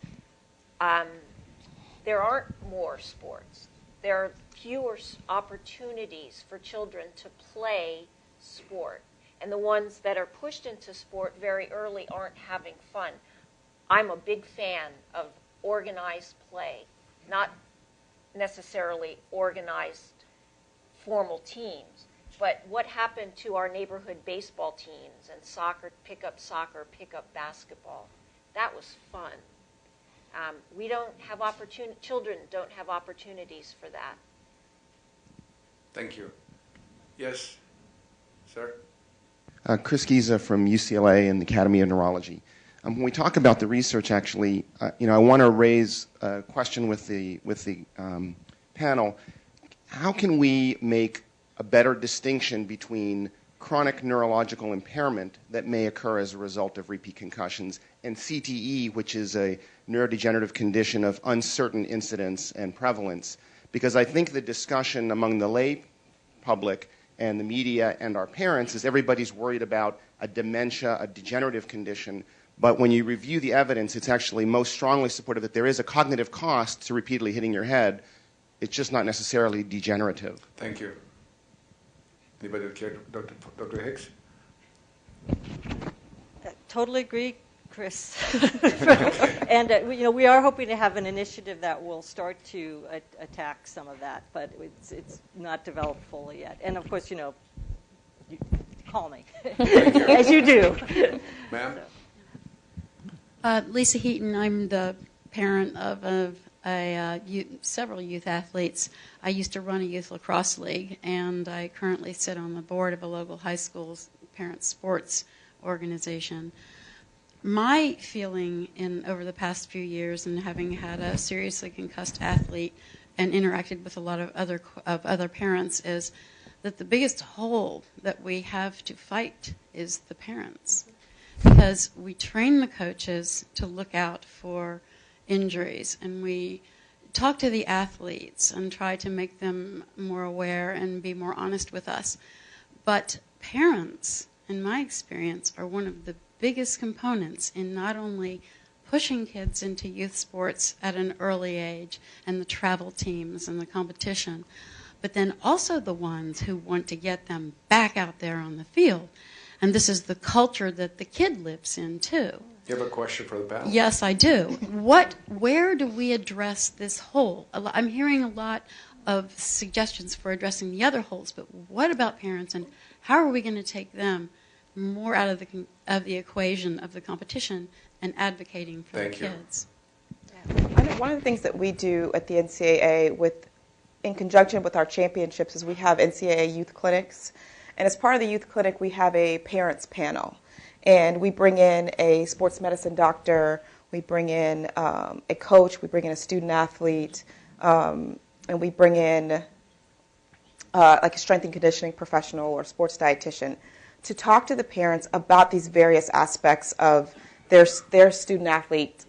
there aren't more sports. There are fewer opportunities for children to play sport. And the ones that are pushed into sport very early aren't having fun. I'm a big fan of organized play, not necessarily organized formal teams. But what happened to our neighborhood baseball teams and soccer, pickup basketball? That was fun. We don't have children don't have opportunities for that. Thank you. Yes, sir. Chris Giza from UCLA and the Academy of Neurology. When we talk about the research, actually, I want to raise a question with the panel. How can we make a better distinction between chronic neurological impairment that may occur as a result of repeat concussions and CTE, which is a neurodegenerative condition of uncertain incidence and prevalence? Because I think the discussion among the lay public and the media and our parents is everybody's worried about a dementia, a degenerative condition. But when you review the evidence, it's actually most strongly supportive that there is a cognitive cost to repeatedly hitting your head. It's just not necessarily degenerative. Thank you. Anybody care? Dr. Hicks? Totally agree, Chris. And we are hoping to have an initiative that will start to attack some of that, but it's not developed fully yet. And of course, you call me as you do. Ma'am. Lisa Heaton. I'm the parent of several youth athletes. I used to run a youth lacrosse league, and I currently sit on the board of a local high school's parent sports organization. My feeling over the past few years, and having had a seriously concussed athlete and interacted with a lot of other parents, is that the biggest hole that we have to fight is the parents, because we train the coaches to look out for injuries, and we talk to the athletes and try to make them more aware and be more honest with us. But parents, in my experience, are one of the biggest components in not only pushing kids into youth sports at an early age and the travel teams and the competition, but then also the ones who want to get them back out there on the field. And this is the culture that the kid lives in, too. You have a question for the panel? Yes, I do. Where do we address this hole? I'm hearing a lot of suggestions for addressing the other holes, but what about parents, and how are we going to take them more out of the equation of the competition and advocating for the kids? One of the things that we do at the NCAA in conjunction with our championships is we have NCAA youth clinics. And as part of the youth clinic, we have a parents panel. And we bring in a sports medicine doctor, we bring in a coach, we bring in a student athlete, and we bring in like a strength and conditioning professional or sports dietitian to talk to the parents about these various aspects of their student athlete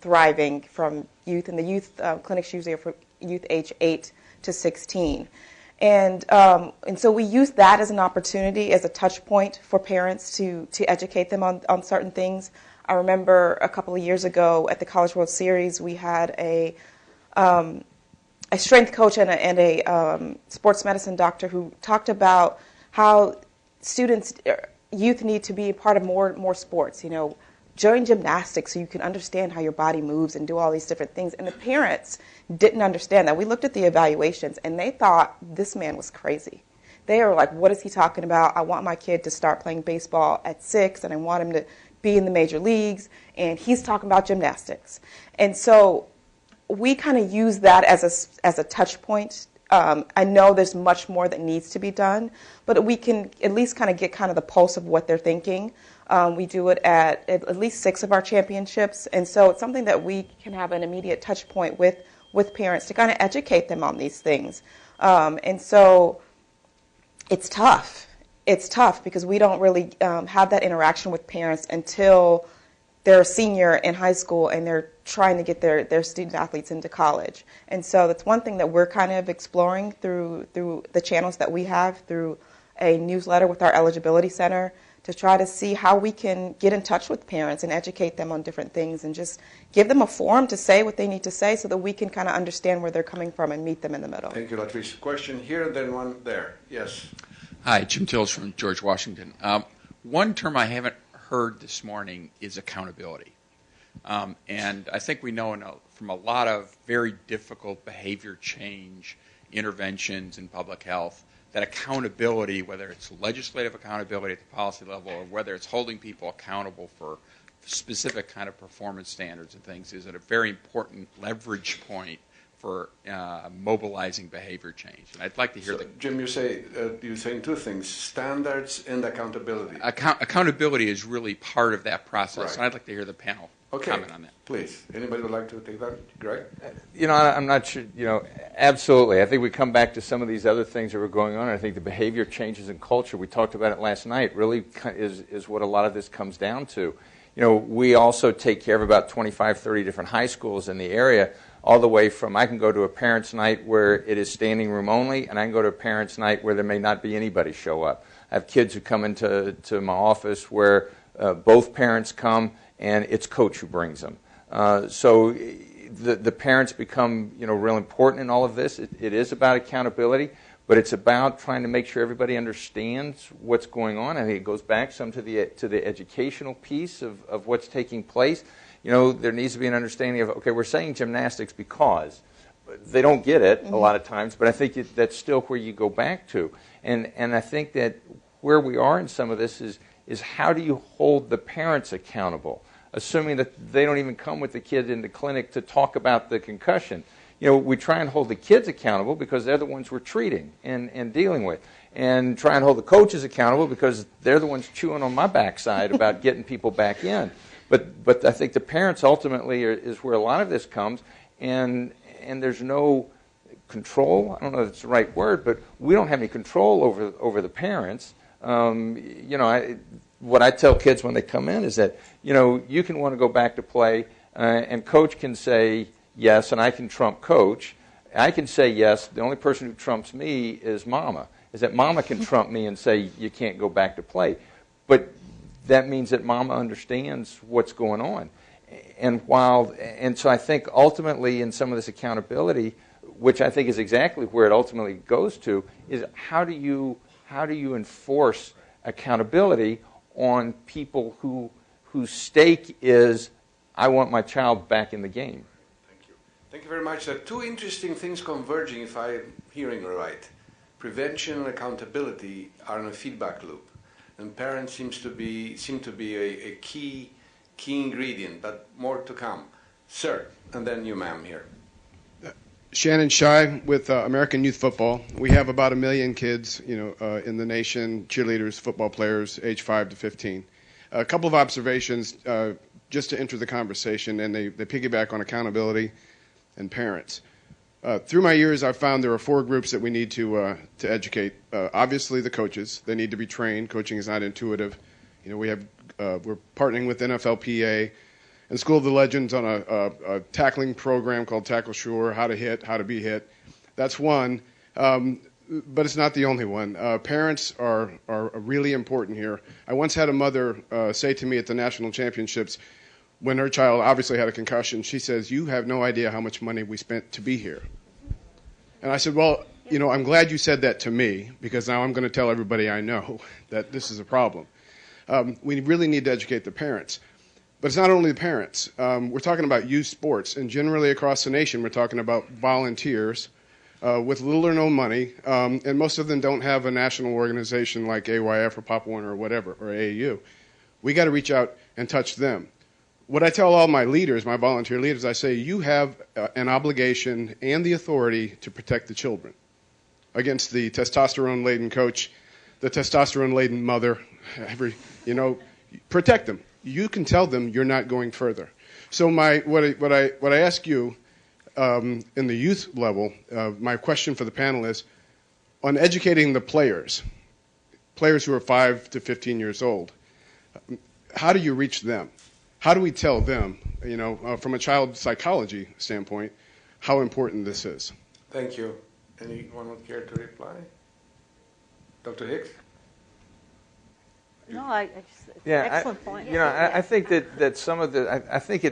thriving from youth. And the youth clinics usually are for youth age 8 to 16. And so we use that as an opportunity, as a touch point for parents to educate them on certain things. I remember a couple of years ago at the College World Series, we had a strength coach and a sports medicine doctor who talked about how youth need to be a part of more sports. Join gymnastics so you can understand how your body moves and do all these different things. And the parents didn't understand that. We looked at the evaluations, and they thought this man was crazy. They were like, what is he talking about? I want my kid to start playing baseball at 6, and I want him to be in the major leagues, and he's talking about gymnastics. And so we kind of use that as a touch point. I know there's much more that needs to be done, but we can at least kind of get kind of the pulse of what they're thinking. We do it at least 6 of our championships, and so it's something that we can have an immediate touch point with parents to kind of educate them on these things. And so it's tough. It's tough because we don't really have that interaction with parents until they're a senior in high school and they're trying to get their student athletes into college. And so that's one thing that we're kind of exploring through the channels that we have, through a newsletter with our eligibility center, to try to see how we can get in touch with parents and educate them on different things and just give them a forum to say what they need to say so that we can kind of understand where they're coming from and meet them in the middle. Thank you, Latrice. Question here, then one there. Yes. Hi, Jim Tills from George Washington. One term I haven't heard this morning is accountability. And I think we know from a lot of very difficult behavior change interventions in public health that accountability, whether it's legislative accountability at the policy level or whether it's holding people accountable for specific kind of performance standards and things is a very important leverage point for mobilizing behavior change. And I'd like to hear Jim, you're saying two things: standards and accountability. Accountability is really part of that process, right. And I'd like to hear the panel comment on that. Please. Anybody would like to take that? Greg? I'm not sure, absolutely. I think we come back to some of these other things that were going on. I think the behavior changes in culture, we talked about it last night, really is what a lot of this comes down to. We also take care of about 25, 30 different high schools in the area, all the way from I can go to a parents' night where it is standing room only, and I can go to a parents' night where there may not be anybody show up. I have kids who come into my office where both parents come, and it's coach who brings them. So the parents become real important in all of this. It is about accountability, but it's about trying to make sure everybody understands what's going on. I think it goes back some to the educational piece of what's taking place. There needs to be an understanding of, okay, we're saying gymnastics because they don't get it a lot of times, but I think that's still where you go back to. And I think that where we are in some of this is how do you hold the parents accountable, assuming that they don't even come with the kid in the clinic to talk about the concussion. We try and hold the kids accountable because they're the ones we're treating and dealing with, and try and hold the coaches accountable because they're the ones chewing on my backside about getting people back in. But I think the parents ultimately is where a lot of this comes, and there's no control. I don't know if it's the right word, but we don't have any control over the parents. What I tell kids when they come in is that you can want to go back to play, and coach can say yes, and I can trump coach. I can say yes. The only person who trumps me is mama. Is that mama can trump me and say you can't go back to play, but that means that mama understands what's going on. And so I think ultimately in some of this accountability, which I think is exactly where it ultimately goes to, is how do you enforce accountability on people whose stake is, I want my child back in the game. Thank you. Thank you very much. There are two interesting things converging, if I'm hearing right. Prevention and accountability are in a feedback loop. And parents seem to be a key ingredient, but more to come. Sir, and then you, ma'am, here. Shannon Shai with American Youth Football. We have about 1 million kids, in the nation, cheerleaders, football players, age 5 to 15. A couple of observations just to enter the conversation, and they piggyback on accountability and parents. Through my years, I've found there are 4 groups that we need to educate. Obviously, the coaches. They need to be trained. Coaching is not intuitive. We're partnering with NFLPA and School of the Legends on a tackling program called Tackle Sure, how to hit, how to be hit. That's one, but it's not the only one. Parents are really important here. I once had a mother say to me at the national championships, when her child obviously had a concussion, she says, "You have no idea how much money we spent to be here." And I said, well, I'm glad you said that to me, because now I'm going to tell everybody I know that this is a problem. We really need to educate the parents. But it's not only the parents. We're talking about youth sports, and generally across the nation we're talking about volunteers with little or no money, and most of them don't have a national organization like AYF or Pop Warner or whatever, or AAU. We got to reach out and touch them. What I tell all my leaders, my volunteer leaders, I say, you have an obligation and the authority to protect the children against the testosterone-laden coach, the testosterone-laden mother, protect them. You can tell them you're not going further. So what I ask you in the youth level, my question for the panel is, on educating the players who are 5 to 15 years old, how do you reach them? How do we tell them, from a child psychology standpoint, how important this is? Thank you. Anyone would care to reply? Dr. Hicks? No, I just, excellent point. I think that some of I think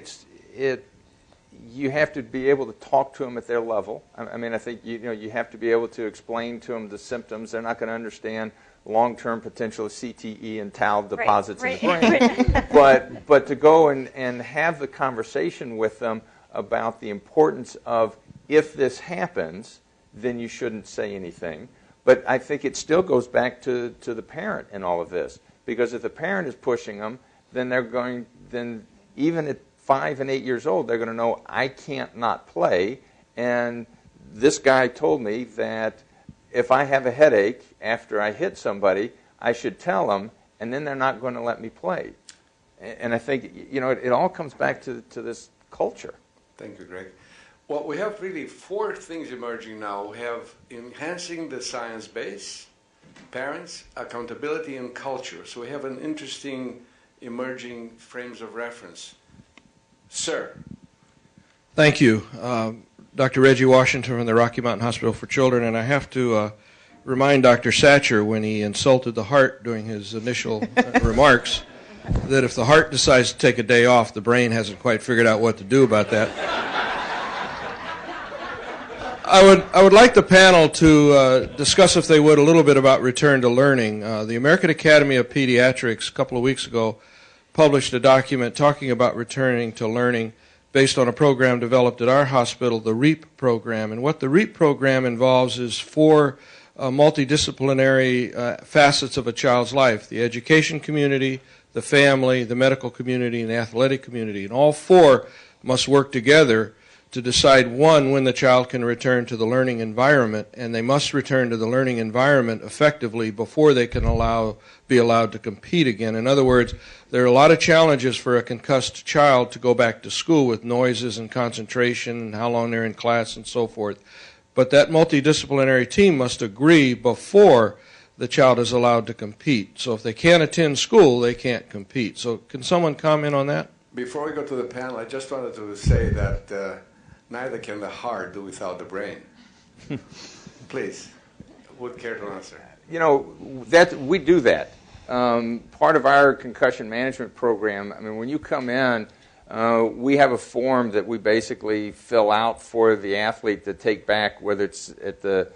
you have to be able to talk to them at their level. I think you have to be able to explain to them the symptoms. They're not going to understand long-term potential of CTE and tau deposits in the brain. But to go and have the conversation with them about the importance of, if this happens, then you shouldn't say anything. But I think it still goes back to the parent in all of this. Because if the parent is pushing them, then even at 5 and 8 years old, they're going to know I can't not play. And this guy told me that if I have a headache after I hit somebody, I should tell them, and then they're not going to let me play. And I think, it all comes back to this culture. Thank you, Greg. Well, we have really 4 things emerging now. We have enhancing the science base, parents, accountability, and culture. So we have an interesting emerging frames of reference. Sir. Thank you. Dr. Reggie Washington from the Rocky Mountain Hospital for Children, and I have to remind Dr. Satcher when he insulted the heart during his initial remarks that if the heart decides to take a day off, the brain hasn't quite figured out what to do about that. I would like the panel to discuss, if they would, a little bit about return to learning. The American Academy of Pediatrics a couple of weeks ago published a document talking about returning to learning based on a program developed at our hospital, the REAP program. And what the REAP program involves is 4 multidisciplinary facets of a child's life: the education community, the family, the medical community, and the athletic community. And all 4 must work together to decide, 1, when the child can return to the learning environment, and they must return to the learning environment effectively before they can be allowed to compete again. In other words, there are a lot of challenges for a concussed child to go back to school with noises and concentration and how long they're in class and so forth. But that multidisciplinary team must agree before the child is allowed to compete. So if they can't attend school, they can't compete. So can someone comment on that? Before we go to the panel, I just wanted to say that neither can the heart do without the brain. Please, would care to answer? We do that. Part of our concussion management program, when you come in, we have a form that we basically fill out for the athlete to take back, whether it's at the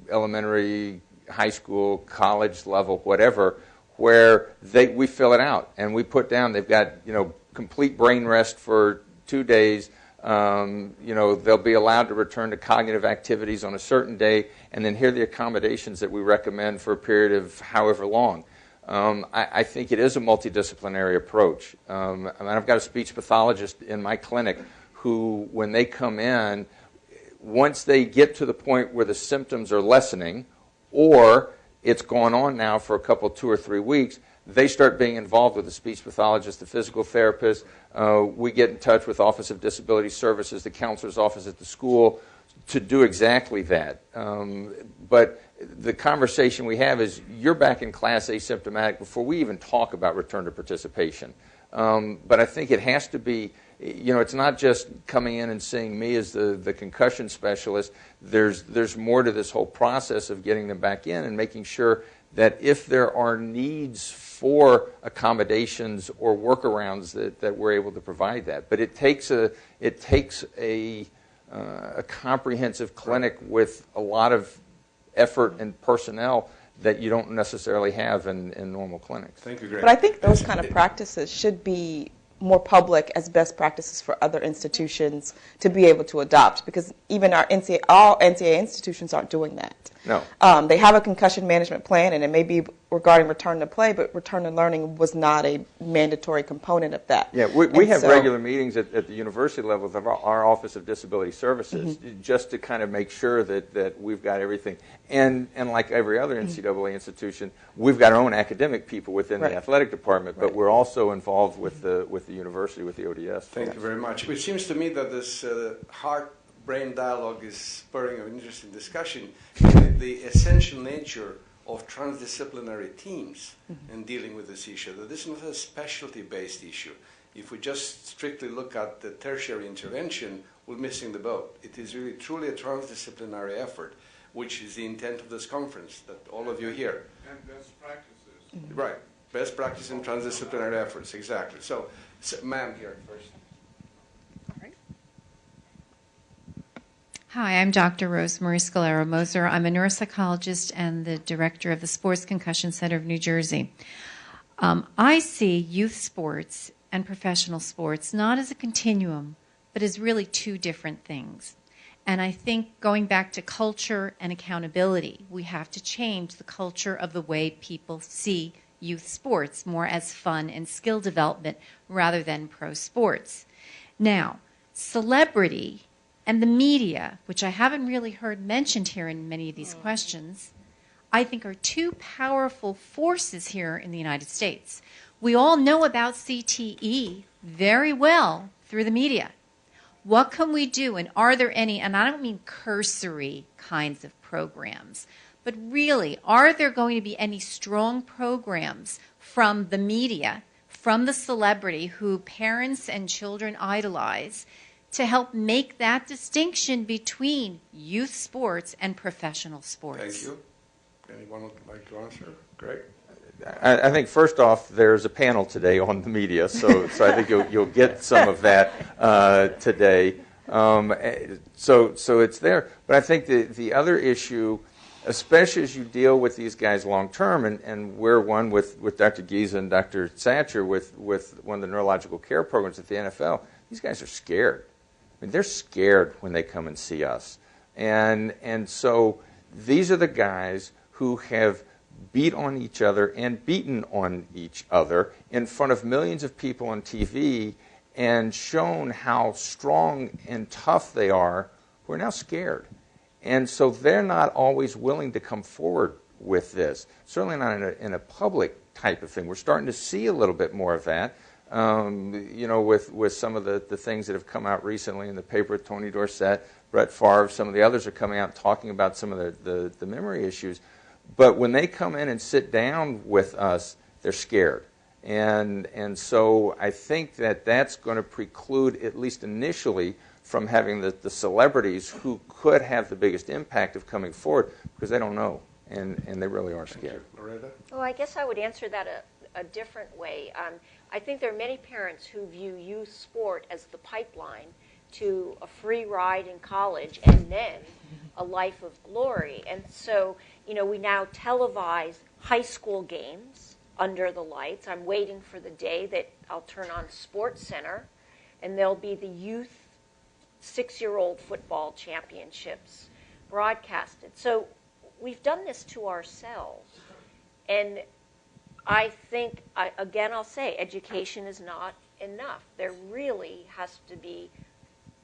elementary, high school, college level, whatever, where we fill it out and we put down they've got complete brain rest for 2 days. They'll be allowed to return to cognitive activities on a certain day, and then here are the accommodations that we recommend for a period of however long. I think it is a multidisciplinary approach. I've got a speech pathologist in my clinic who, when they come in, once they get to the point where the symptoms are lessening, or it's gone on now for a couple, 2 or 3 weeks, they start being involved with the speech pathologist, the physical therapist. We get in touch with Office of Disability Services, the counselor's office at the school, to do exactly that. But the conversation we have is, you're back in class asymptomatic before we even talk about return to participation. But I think it has to be, it's not just coming in and seeing me as the concussion specialist. There's more to this whole process of getting them back in and making sure that if there are needs for accommodations or workarounds that we're able to provide that. But it takes a comprehensive clinic with a lot of effort and personnel that you don't necessarily have in normal clinics. Thank you, Greg. But I think those kind of practices should be more public as best practices for other institutions to be able to adopt, because even all NCAA institutions aren't doing that. No. They have a concussion management plan, and it may be regarding return to play, but return to learning was not a mandatory component of that. Yeah, we have regular meetings at the university level of our Office of Disability Services, just to kind of make sure that we've got everything. And like every other NCAA institution, we've got our own academic people within the athletic department, but we're also involved with the university, with the ODS. Thank you very much. It seems to me that this heart-brain dialogue is spurring an interesting discussion. The essential nature of transdisciplinary teams in dealing with this issue, that this is not a specialty-based issue. If we just strictly look at the tertiary intervention, we're missing the boat. It is really truly a transdisciplinary effort, which is the intent of this conference, that all of you here. And best practices. Right. Best practice in transdisciplinary efforts, exactly. So ma'am here first. Hi, I'm Dr. Rosemary Scalera-Moser. I'm a neuropsychologist and the director of the Sports Concussion Center of New Jersey. I see youth sports and professional sports not as a continuum, but as really 2 different things. And I think going back to culture and accountability, we have to change the culture of the way people see youth sports more as fun and skill development rather than pro sports. Now, celebrity and the media, which I haven't really heard mentioned here in many of these questions, I think are two powerful forces here in the United States. We all know about CTE very well through the media. What can we do, and are there any, and I don't mean cursory kinds of programs, but really, are there going to be any strong programs from the media, from the celebrity who parents and children idolize, to help make that distinction between youth sports and professional sports? Thank you. Anyone would like to answer? Greg? I think first off, there's a panel today on the media, so I think you'll get some of that today. So it's there. But I think the other issue, especially as you deal with these guys long term, and we're one with Dr. Giza and Dr. Satcher with one of the neurological care programs at the NFL, these guys are scared. I mean, they're scared when they come and see us. And so these are the guys who have beat on each other and beaten on each other in front of millions of people on TV and shown how strong and tough they are, who are now scared. And so they're not always willing to come forward with this, certainly not in a public type of thing. We're starting to see a little bit more of that, with some of the things that have come out recently in the paper with Tony Dorsett, Brett Favre, some of the others are coming out talking about some of the memory issues. But when they come in and sit down with us, they're scared. And so I think that's going to preclude, at least initially, from having the celebrities who could have the biggest impact of coming forward, because they don't know, and they really are scared. Loretta? Well, I guess I would answer that a different way. I think there are many parents who view youth sport as the pipeline to a free ride in college and then a life of glory. And so, we now televise high school games under the lights. I'm waiting for the day that I'll turn on Sports Center and there'll be the youth 6-year-old football championships broadcasted. So we've done this to ourselves. And I think, again, I'll say, education is not enough. There really has to be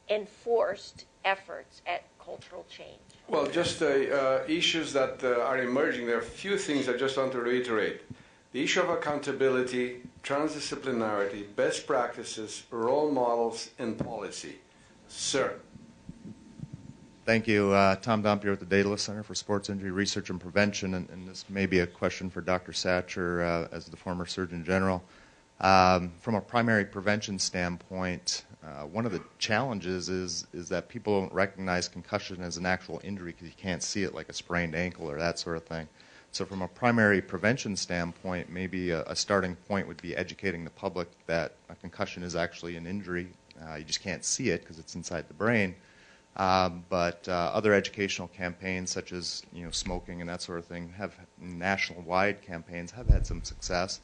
enforced efforts at cultural change. Well, just issues that are emerging, there are a few things I just want to reiterate. The issue of accountability, transdisciplinarity, best practices, role models, and policy. Sir. Thank you. Tom Dompier with the Daedalus Center for Sports Injury Research and Prevention, and this may be a question for Dr. Satcher as the former Surgeon General. From a primary prevention standpoint, one of the challenges is that people don't recognize concussion as an actual injury because you can't see it like a sprained ankle or that sort of thing. So from a primary prevention standpoint, maybe a starting point would be educating the public that a concussion is actually an injury. You just can't see it because it's inside the brain. But other educational campaigns such as smoking and that sort of thing have national-wide campaigns have had some success.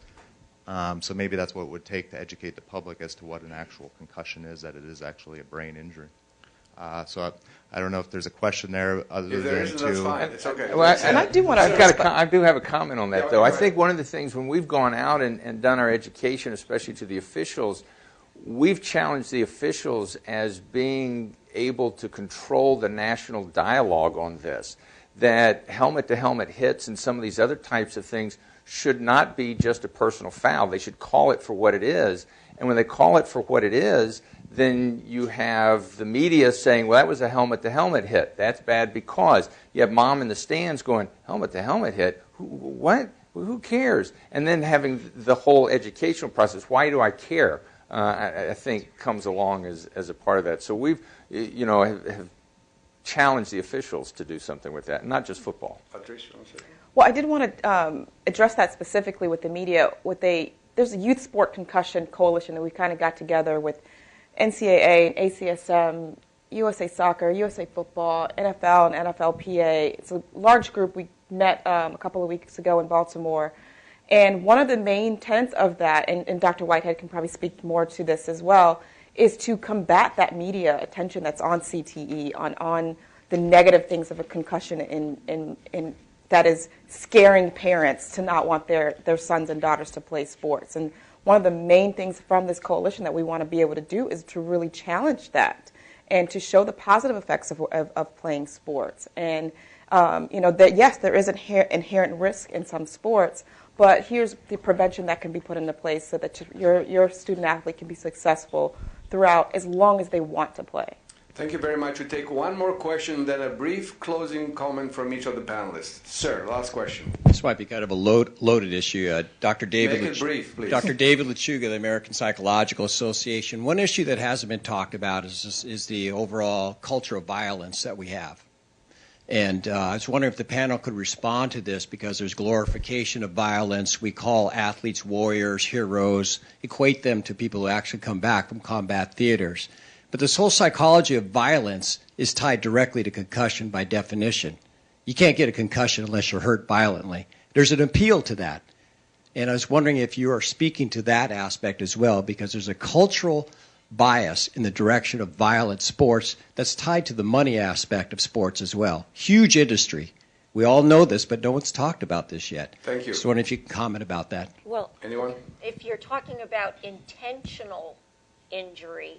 So maybe that's what it would take to educate the public as to what an actual concussion is, that it is actually a brain injury. So I don't know if there's a question there other than that's fine. It's okay. Well, and I do want to. I do have a comment on that, though. I think one of the things when we've gone out and done our education, especially to the officials, we've challenged the officials as being able to control the national dialogue on this. That helmet-to-helmet hits and some of these other types of things should not be just a personal foul. They should call it for what it is. And when they call it for what it is, then you have the media saying, well, that was a helmet-to-helmet hit. That's bad because you have mom in the stands going, helmet-to-helmet hit? What? Who cares? And then having the whole educational process, why do I care, I think comes along as a part of that. So we've, have challenged the officials to do something with that, not just football. Patricia, well, I did want to address that specifically with the media. There's a Youth Sport Concussion Coalition that we kind of got together with NCAA, ACSM, USA Soccer, USA Football, NFL, and NFLPA. It's a large group. We met a couple of weeks ago in Baltimore. And one of the main tenets of that, and Dr. Whitehead can probably speak more to this as well, is to combat that media attention that's on CTE, on the negative things of a concussion in scaring parents to not want their sons and daughters to play sports. And one of the main things from this coalition that we want to be able to do is to really challenge that and to show the positive effects of playing sports. And that yes, there is inherent risk in some sports, but here's the prevention that can be put into place so that your student athlete can be successful throughout as long as they want to play. Thank you very much. We take one more question, then a brief closing comment from each of the panelists. Sir, last question. This might be kind of a loaded issue. Dr. David Make it brief, please. Dr. David Lechuga, the American Psychological Association. One issue that hasn't been talked about is the overall culture of violence that we have. And I was wondering if the panel could respond to this, because there's glorification of violence. We call athletes warriors, heroes, equate them to people who actually come back from combat theaters. But this whole psychology of violence is tied directly to concussion by definition. You can't get a concussion unless you're hurt violently. There's an appeal to that. And I was wondering if you are speaking to that aspect as well, because there's a cultural bias in the direction of violent sports that's tied to the money aspect of sports as well. Huge industry. We all know this, but no one's talked about this yet. Thank you. So I wonder if you can comment about that. Well, anyone? If you're talking about intentional injury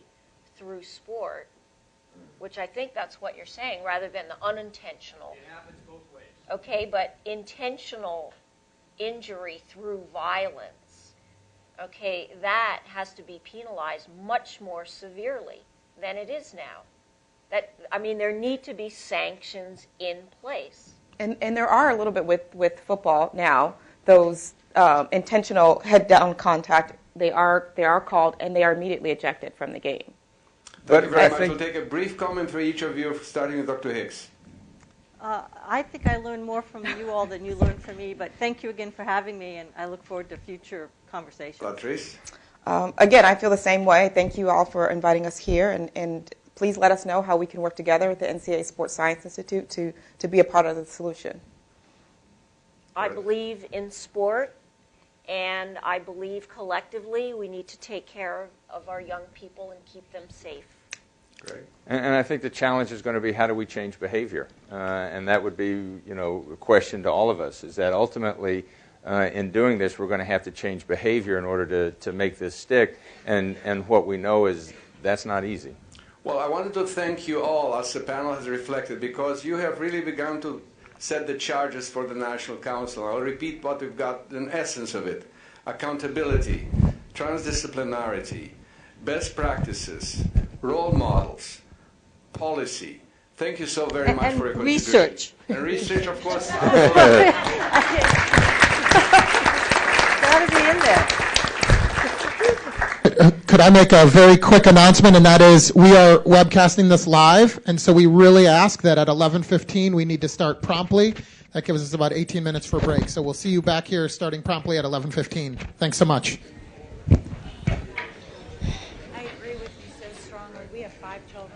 through sport, which I think that's what you're saying, rather than the unintentional. It happens both ways. Okay, but intentional injury through violence, okay, that has to be penalized much more severely than it is now. There need to be sanctions in place. And there are a little bit with football now. Those intentional head-down contact, they are called, and they are immediately ejected from the game. Thank you very much. We'll take a brief comment for each of you, starting with Dr. Hicks. I think I learned more from you all than you learned from me, but thank you again for having me, and I look forward to future conversations. Latrice? Again, I feel the same way. Thank you all for inviting us here, and please let us know how we can work together with the NCAA Sports Science Institute to be a part of the solution. I believe in sport, and I believe collectively we need to take care of our young people and keep them safe. Great. And I think the challenge is going to be, how do we change behavior? And that would be, a question to all of us, is that ultimately in doing this we're going to have to change behavior in order to make this stick. And what we know is that's not easy. Well, I wanted to thank you all, as the panel has reflected, because you have really begun to set the charges for the National Council. I'll repeat what we've got, in essence of it: accountability, transdisciplinarity, best practices, role models, policy. Thank you so very much for your contribution. Research. And research, of course. Got to be in there. Could I make a very quick announcement, and that is we are webcasting this live, and so we really ask that at 11:15 we need to start promptly. That gives us about 18 minutes for break. So we'll see you back here starting promptly at 11:15. Thanks so much.